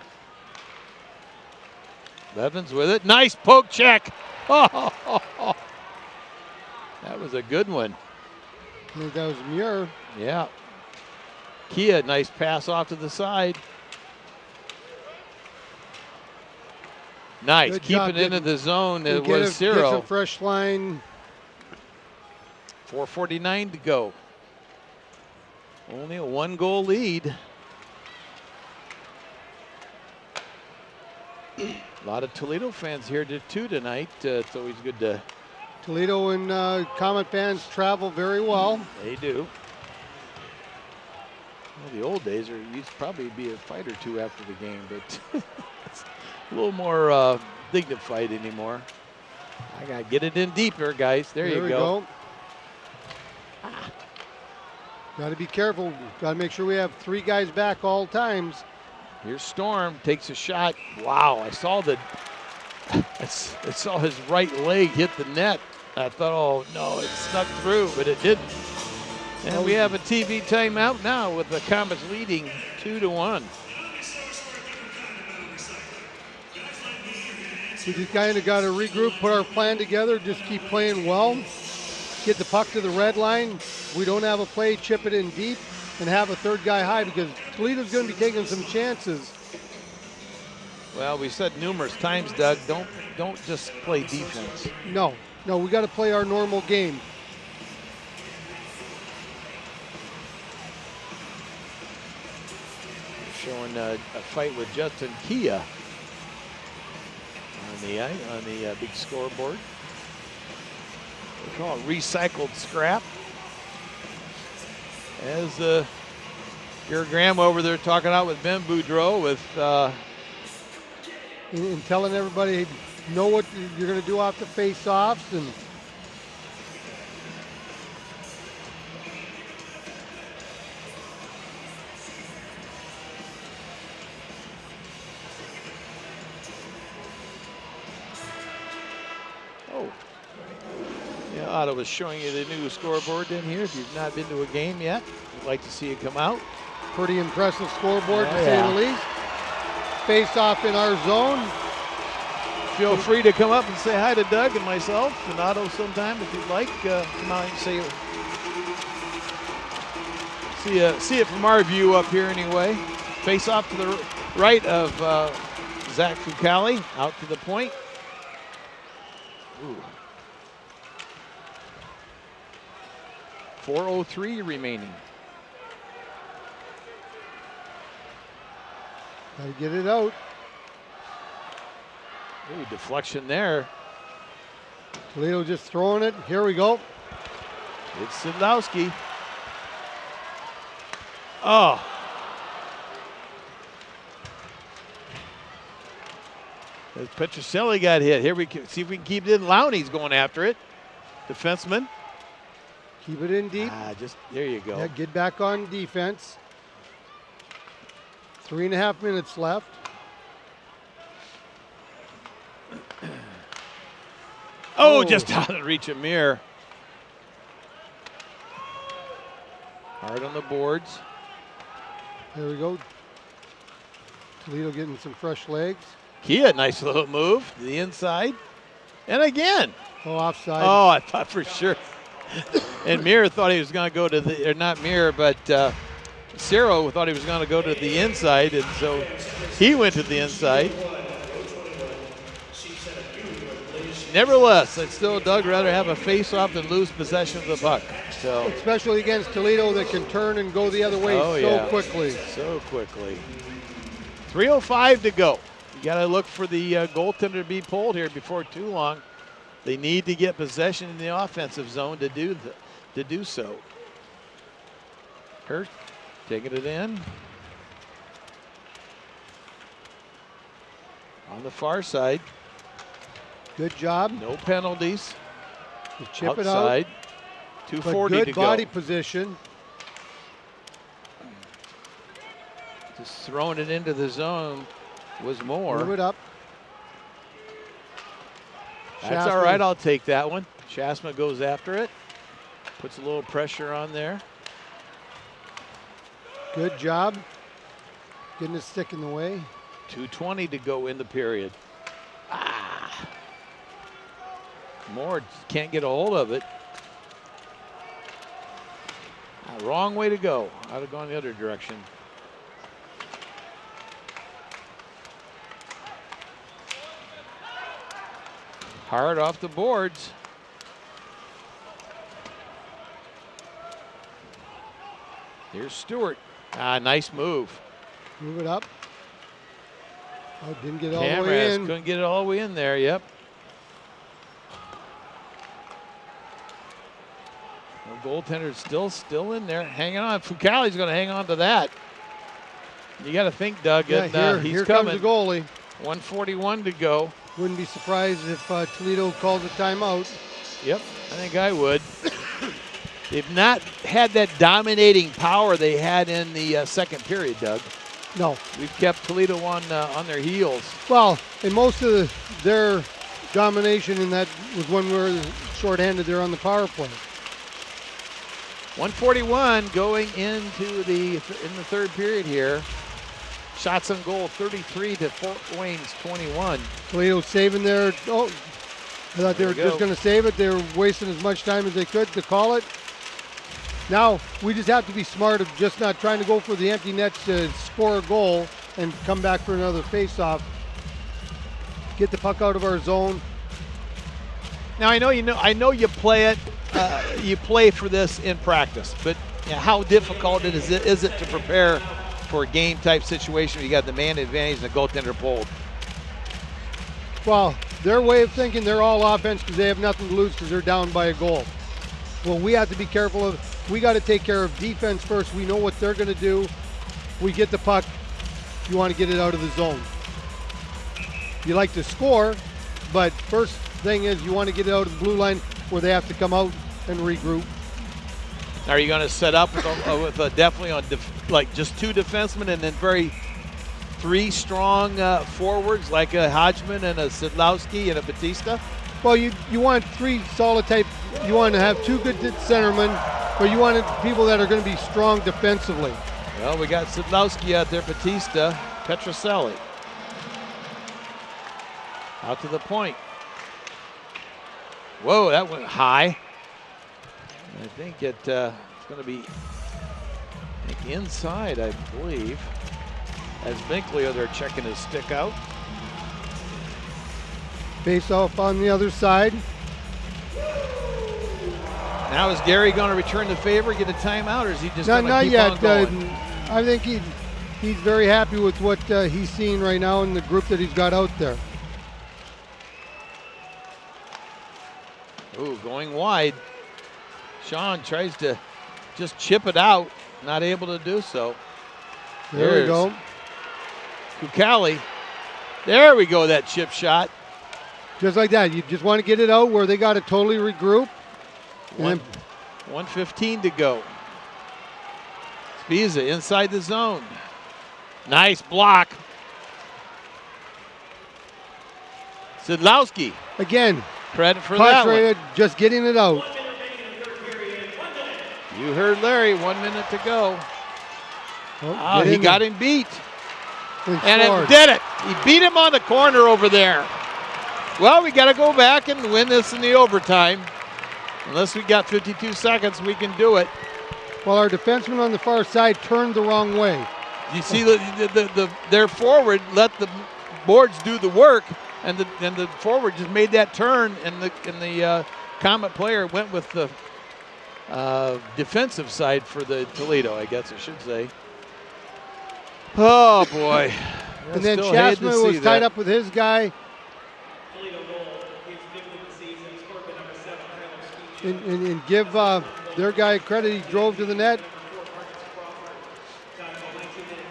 Levins with it. Nice poke check. Oh, that was a good one. I think that was Muir. Yeah. Kia, nice pass off to the side. Nice. Keeping it into the zone. It was 0. Get some fresh line. 4:49 to go. Only a 1-goal lead. A lot of Toledo fans here too tonight. It's always good to. Toledo and Comet fans travel very well. They do. Well, the old days used to probably be a fight or two after the game, but it's a little more dignified anymore. I gotta get it in deeper, guys. There you go. Got to be careful. Got to make sure we have 3 guys back all times. Here's Storm, takes a shot. Wow, I saw his right leg hit the net. I thought, oh no, it snuck through, but it didn't. And we have a TV timeout now with the Komets leading 2-1. We just kind of got to regroup, put our plan together, just keep playing well. Get the puck to the red line. We don't have a play, chip it in deep, and have a third guy high because Toledo's going to be taking some chances. Well, we said numerous times, Doug, don't just play defense. No, we got to play our normal game. Showing a fight with Justin Kia on the big scoreboard. They call it recycled scrap. As Gary Graham over there talking out with Ben Boudreau with and telling everybody, know what you're going to do off the face-offs. And yeah, Ottawa's showing you the new scoreboard in here. If you've not been to a game yet, we'd like to see it come out. pretty impressive scoreboard, to say the least. Face-off in our zone. Feel free to come up and say hi to Doug and myself and Otto sometime if you'd like. Come out and say see it from our view up here anyway. Face off to the right of Zach Fucali, out to the point. Ooh. 4:03 remaining. Got to get it out. Ooh, deflection there. Toledo just throwing it. Here we go. It's Sadlowski. Oh. As Petroselli got hit. Here we can see if we can keep it in. Lowney's going after it. Defenseman. Keep it in deep. Just there you go. Yeah, get back on defense. 3.5 minutes left. Oh, just out of reach of Mir. Hard on the boards. There we go. Toledo getting some fresh legs. Kia, nice little move to the inside. And again. Oh, offside. Oh, I thought for sure. And Mir thought he was going to go to the, or not Mir, but Ciro thought he was going to go to the inside, and so he went to the inside. Nevertheless, I'd still, Doug, rather have a face-off than lose possession of the puck. So, especially against Toledo that can turn and go the other way quickly. So quickly. 3:05 to go. You got to look for the goaltender to be pulled here before too long. They need to get possession in the offensive zone to do so. Hurt taking it in. On the far side. Good job. No penalties. You chip outside. It out. 2:40 good to go. body position. Just throwing it into the zone was more. Move it up. That's all right. I'll take that one. Shasma goes after it. Puts a little pressure on there. Good job. Getting the stick in the way. 2:20 to go in the period. Moore can't get a hold of it. Wrong way to go. I'd have gone the other direction. Hard off the boards. Here's Stewart. Nice move. Move it up. Oh, didn't get all the way in. Couldn't get it all the way in there, yep. The goaltender's still in there, hanging on. Fucali's going to hang on to that. You got to think, Doug. Yeah, he's here coming. Comes the goalie. 1:41 to go. Wouldn't be surprised if Toledo calls a timeout. Yep, I think I would. They've not had that dominating power they had in the second period, Doug. No. We've kept Toledo on their heels. Well, and most of their domination in that was when we were shorthanded there on the power play. 1:41 going into the third period here. Shots on goal 33 to Fort Wayne's 21. Toledo saving their. Oh, I thought they were just going to save it. They were wasting as much time as they could to call it. Now we just have to be smart of just not trying to go for the empty nets to score a goal and come back for another face-off. Get the puck out of our zone. Now I know you play it. You play for this in practice, but how difficult is it to prepare for a game type situation where you got the man advantage and the goaltender pulled? Well, their way of thinking, they're all offense because they have nothing to lose because they're down by a goal. Well, we have to be careful of. We got to take care of defense first. We know what they're going to do. We get the puck. You want to get it out of the zone. you like to score, but first thing is you want to get it out of the blue line where they have to come out and regroup. Are you going to set up with definitely on like just 2 defensemen and then three strong forwards like a Hodgman and a Sidlowski and a Batista? Well, you want 3 solid type. You want to have 2 good centermen, but you want people that are going to be strong defensively. Well, we got Sidlowski out there, Batista, Petroselli. Out to the point. Whoa, that went high. I think it's going to be inside, I believe. As Binkley there checking his stick out. Face off on the other side. Now is Gary going to return the favor, get a timeout, or is he just going to not keep yet. on going? I think he's very happy with what he's seeing right now in the group that he's got out there. Ooh, going wide. Sean tries to just chip it out, not able to do so. There we go. Kukali. There we go, that chip shot. Just like that. You just want to get it out where they got to totally regroup. 1:15 to go. Spiza inside the zone. Nice block. Sidlowski. Again. Credit for that one. Just getting it out. You heard Larry, 1 minute to go. Oh, he got him beat. And scored. it did it. He beat him on the corner over there. Well, we got to go back and win this in the overtime. Unless we got 52 seconds, we can do it. Well, our defenseman on the far side turned the wrong way. You see, their forward let the boards do the work, and the forward just made that turn, and the Comet player went with the defensive side for the Toledo, I guess I should say. Oh boy! And then Chasman was tied up with his guy. And give their guy credit, he drove to the net.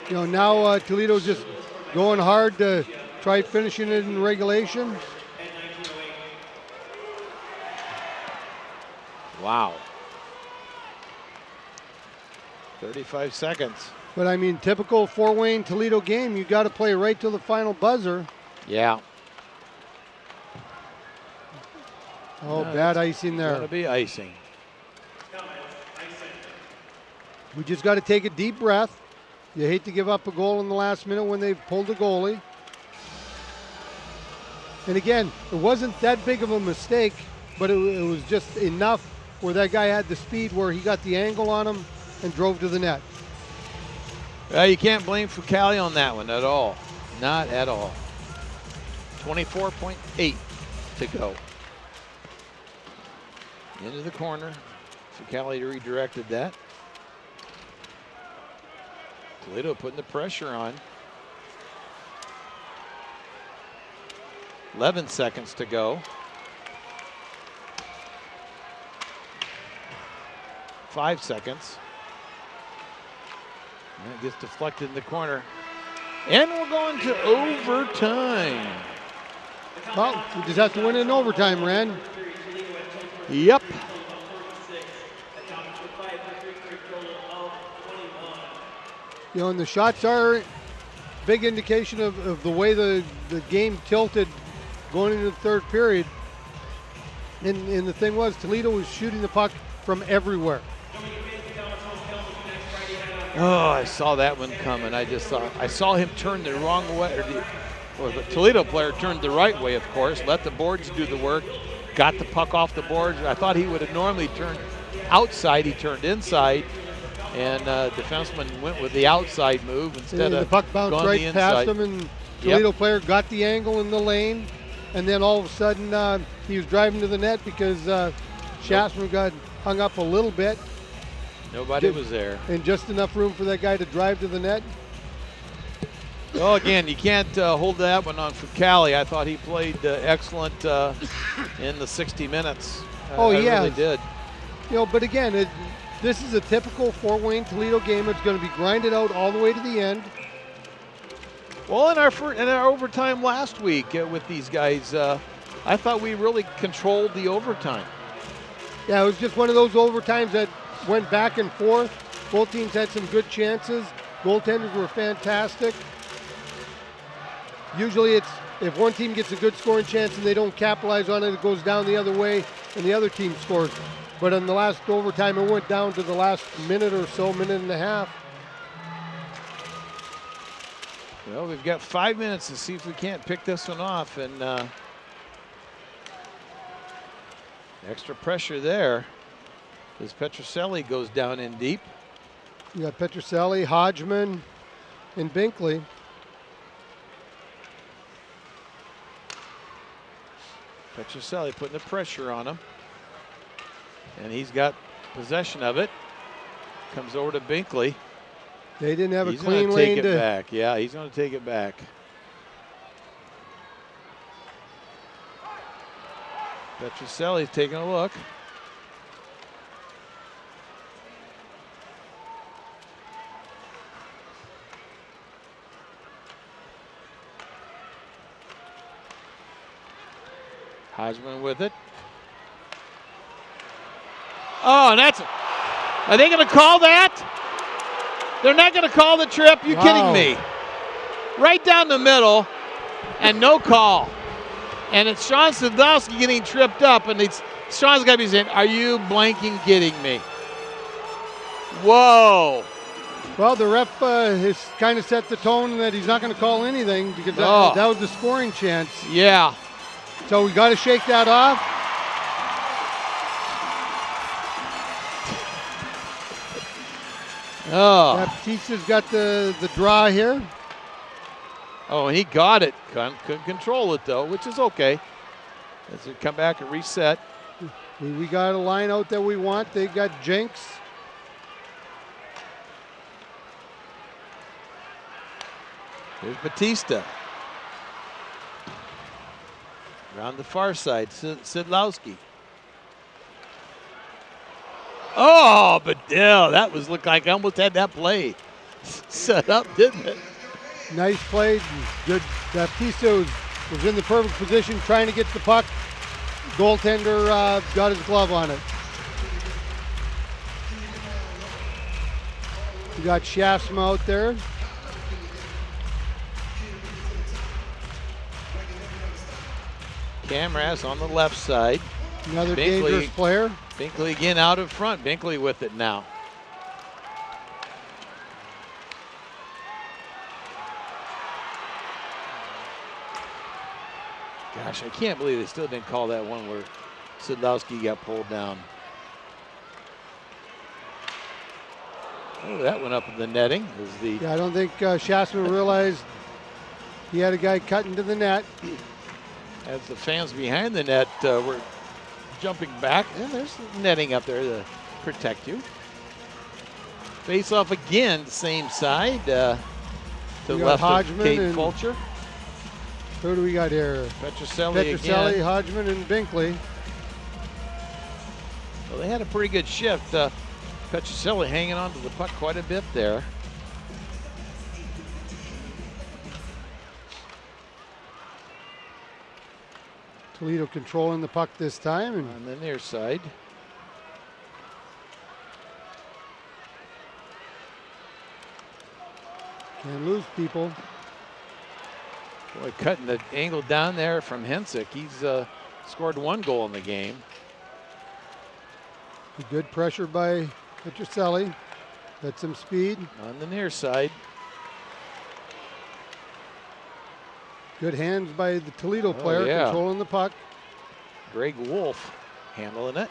You know, now Toledo's just going hard to try finishing it in regulation. Wow. 35 seconds. But I mean, typical Fort Wayne Toledo game, you got to play right till the final buzzer. Yeah. Oh, bad icing there. Going to be icing. We just got to take a deep breath. You hate to give up a goal in the last minute when they've pulled a goalie. And again, it wasn't that big of a mistake, but it was just enough where that guy had the speed where he got the angle on him and drove to the net. You can't blame Fukali on that one at all. Not at all. 24.8 to go. Into the corner. Fukali redirected that. Toledo putting the pressure on. 11 seconds to go. 5 seconds. And that gets deflected in the corner. And we're going to overtime. Well, we just have to win in overtime, Rand. Yep. You know, and the shots are a big indication of the way the game tilted going into the third period. And the thing was, Toledo was shooting the puck from everywhere. Oh, I saw that one coming. I saw him turn the wrong way. Or the Toledo player turned the right way, of course, let the boards do the work, got the puck off the boards. I thought he would have normally turned outside. He turned inside, and defenseman went with the outside move instead of the puck bounced right past him, and Toledo player got the angle in the lane, and then all of a sudden he was driving to the net because Shasman got hung up a little bit. Nobody was there. And just enough room for that guy to drive to the net. Well, again, you can't hold that one on Fukali. I thought he played excellent in the 60 minutes. I really did. You know, but again, this is a typical Fort Wayne Toledo game. It's going to be grinded out all the way to the end. Well, in our overtime last week with these guys, I thought we really controlled the overtime. Yeah, it was just one of those overtimes that went back and forth. Both teams had some good chances. Goaltenders were fantastic. Usually it's if one team gets a good scoring chance and they don't capitalize on it, it goes down the other way and the other team scores. But in the last overtime, it went down to the last minute or so, minute and a half. Well, we've got 5 minutes to see if we can't pick this one off. And extra pressure there as Petroselli goes down in deep. You got Petroselli, Hodgman, and Binkley. Petroselli putting the pressure on him. And he's got possession of it. Comes over to Binkley. They didn't have he's a clean gonna lane take it back. Yeah, he's going to take it back. Petroselli's taking a look. Hodgman with it. Oh, and that's. Are they going to call that? They're not going to call the trip? You kidding me? Right down the middle, and no call. And it's Sean Sadowski getting tripped up, and Sean's got to be saying, "Are you blanking kidding me?" Whoa. Well, the ref has kind of set the tone that he's not going to call anything because that was the scoring chance. Yeah. So we got to shake that off. Oh. Baptista's got the draw here. Oh, and he got it. Couldn't control it, though, which is okay. As we come back and reset. We got a line out that we want. They got Jenks. Here's Batista. Around the far side, Sidlowski. Oh, but that looked like I almost had that play set up, didn't it? Nice play. Good. Baptista was in the perfect position trying to get the puck. Goaltender got his glove on it. We got Shafsma out there. Camras on the left side. Another dangerous player. Binkley again out in front. Binkley with it now. Gosh, I can't believe they still didn't call that one where Sidlowski got pulled down. Oh, that went up in the netting. Yeah, I don't think Shafsma realized he had a guy cut into the net. As the fans behind the net were jumping back. And there's netting up there to protect you. Face off again, same side. To the left Hodgman of Cade Fulcher. Who do we got here? Petroselli again. Hodgman, and Binkley. Well, they had a pretty good shift. Petroselli hanging on to the puck quite a bit there. Toledo controlling the puck this time. And on the near side. Can't lose people. Boy, cutting the angle down there from Hensick. He's scored one goal in the game. Good pressure by Petroselli. Got some speed. On the near side. Good hands by the Toledo player controlling the puck. Greg Wolf handling it.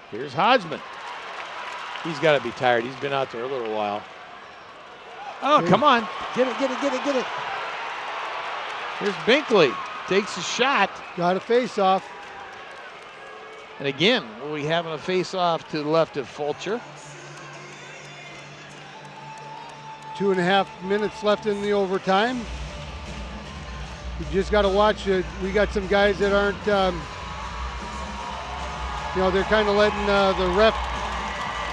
Here's Hodgman. He's got to be tired. He's been out there a little while. Oh, come on. Get it, get it, get it, get it. Here's Binkley. Takes a shot. Got a face-off. And again, we having a face-off to the left of Fulcher. 2.5 minutes left in the overtime. You just got to watch it. We got some guys that aren't, they're kind of letting the ref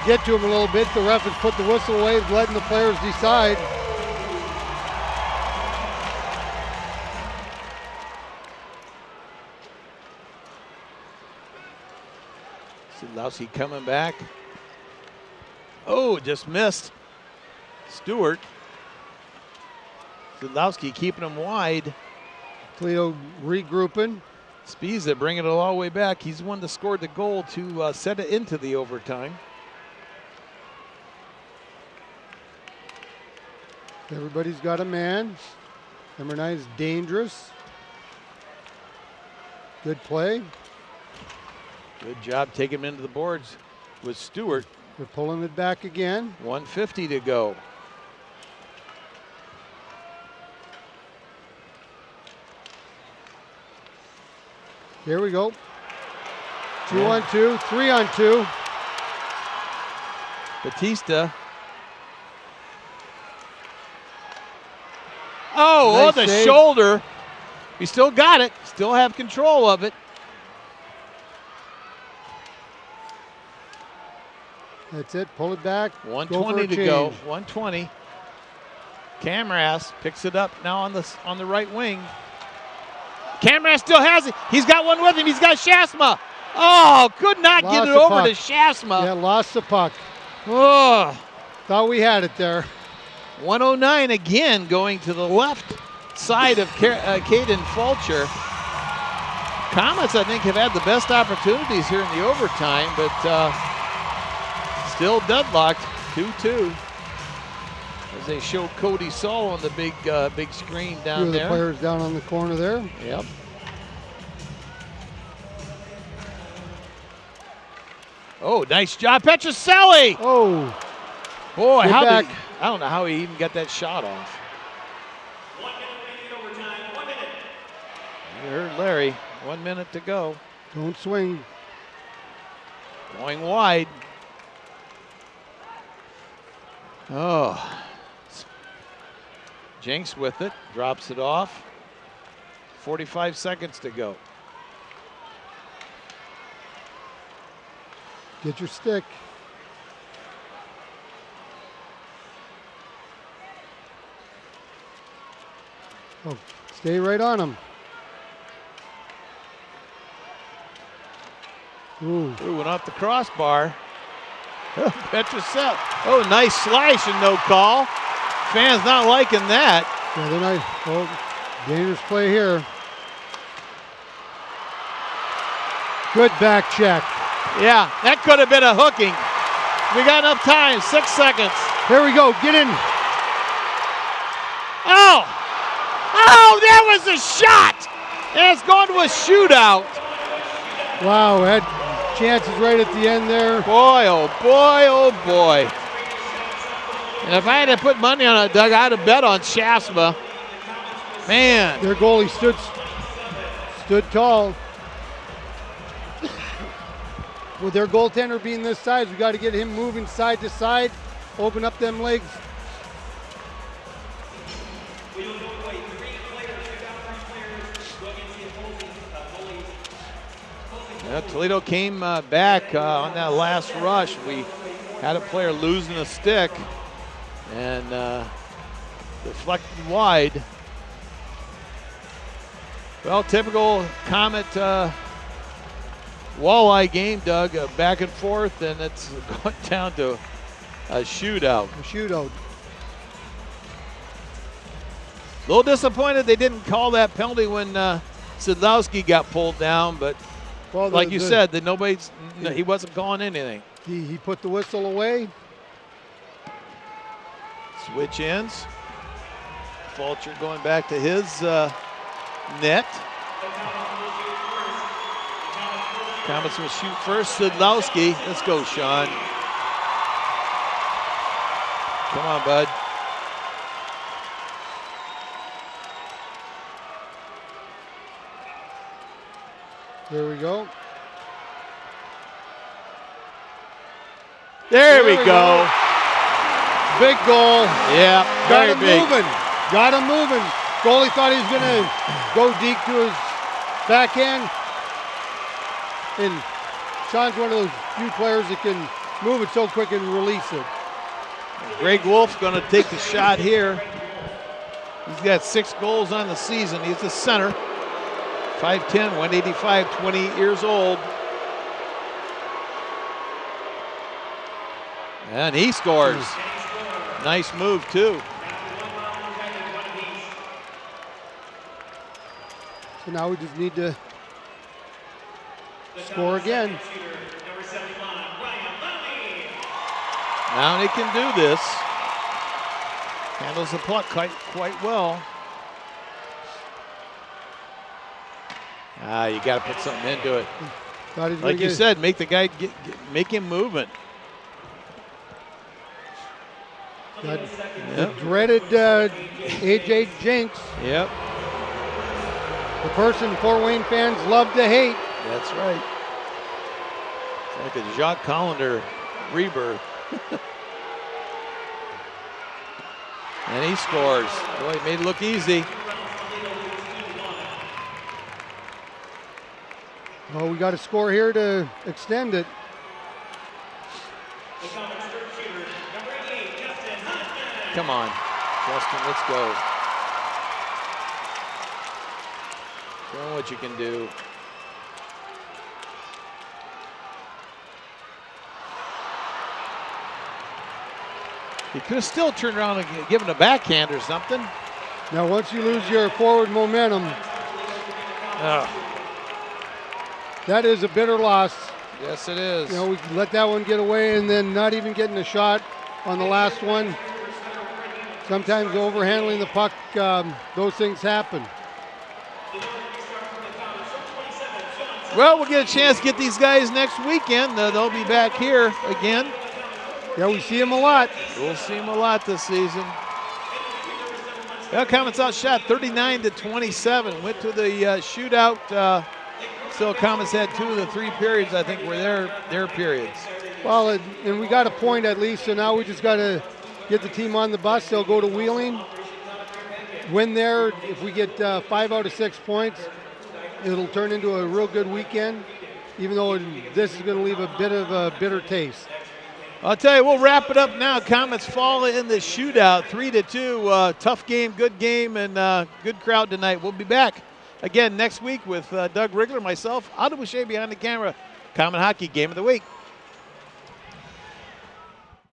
get to him a little bit. The ref has put the whistle away, letting the players decide. Sadlowski coming back. Oh, just missed. Stewart. Sadlowski keeping him wide. Toledo regrouping. Spiza bringing it all the way back. He's the one that scored the goal to set it into the overtime. Everybody's got a man. Number 9 is dangerous. Good play. Good job taking him into the boards with Stewart. They're pulling it back again. 1:50 to go. Here we go. 2-on-2, 3-on-2. Batista. Oh, Nice the save. shoulder. We still got it. Still have control of it. That's it. Pull it back. 1:20 to go. 1:20. Camras picks it up now on the right wing. Camras still has it. He's got one with him. He's got Shasma. Oh, could not get Lost it the over puck. to Shasma. Yeah, lost the puck. Oh, Thought we had it there. 109 again going to the left side of Caden Fulcher. Komets, I think, have had the best opportunities here in the overtime, but still deadlocked, 2-2. As they show Cody Saul on the big screen Two down of the there. players down on the corner there. Yep. Oh, nice job, Petroselli. Oh, Boy, Get how back. I don't know how he even got that shot off. You heard Larry. 1 minute to go. don't swing. Going wide. Oh. Jenks with it. Drops it off. 45 seconds to go. Get your stick. Oh, stay right on him. Ooh, Ooh, went off the crossbar. Petrosel. Oh, nice slash and no call. Fans not liking that. yeah, they're nice. Oh, dangerous play here. Good back check. Yeah, that could have been a hooking. We got enough time, 6 seconds. Here we go. Get in. Oh! Oh, that was a shot! And it's going to a shootout. Wow, had chances right at the end there. Boy, oh boy, oh boy. And if I had to put money on it, Doug, I'd have bet on Shasma. Man. Their goalie stood tall. With their goaltender being this size, we got to get him moving side to side, open up them legs. Yeah, Toledo came back on that last rush. We had a player losing a stick and deflected wide. Well, typical Comet walleye game, Doug, back and forth, and it's going down to a shootout. A shootout. A little disappointed they didn't call that penalty when Sadlowski got pulled down, but Well, like you said, that he wasn't calling anything. He put the whistle away. Switch ends. Fulcher going back to his net. Komets will shoot first. Sadlowski. Let's go, Sean. Come on, bud. There we go. There we go. Big goal. Yeah, Got very him big. moving. Got him moving. Goalie thought he was going to go deep to his backhand. And Sean's one of those few players that can move it so quick and release it. Greg Wolf's going to take the shot here. He's got 6 goals on the season. He's the center. 5'10", 185, 28 years old. And he scores. Nice move, too. So now we just need to score again. Now he can do this. Handles the puck quite well. You got to put something into it. Like you said, make the guy make him movement. The dreaded AJ Jinx. Yep. The person Fort Wayne fans love to hate. That's right. It's like a Jacques Collender rebirth. And he scores. Boy, he made it look easy. Well, we got to score here to extend it. Come on, Justin, let's go. Show what you can do. He could have still turned around and given a backhand or something. Now, once you lose your forward momentum, that is a bitter loss. Yes, it is. You know, we let that one get away and then not even getting a shot on the last one. Sometimes overhandling the puck, those things happen. Well, we'll get a chance to get these guys next weekend. They'll be back here again. Yeah, we see them a lot. We'll see them a lot this season. Well, Komets outshot 39-27. Went to the shootout. Still, Komets had 2 of the 3 periods, I think, were their periods. Well, and we got a point at least, so now we just got to get the team on the bus. They'll go to Wheeling. Win there. If we get 5 out of 6 points, it'll turn into a real good weekend, even though this is going to leave a bit of a bitter taste. I'll tell you, we'll wrap it up now. Komets fall in the shootout, 3-2. Tough game, good game, and good crowd tonight. We'll be back again next week with Doug Rigler, myself, Otto Boucher behind the camera. Comet Hockey Game of the Week.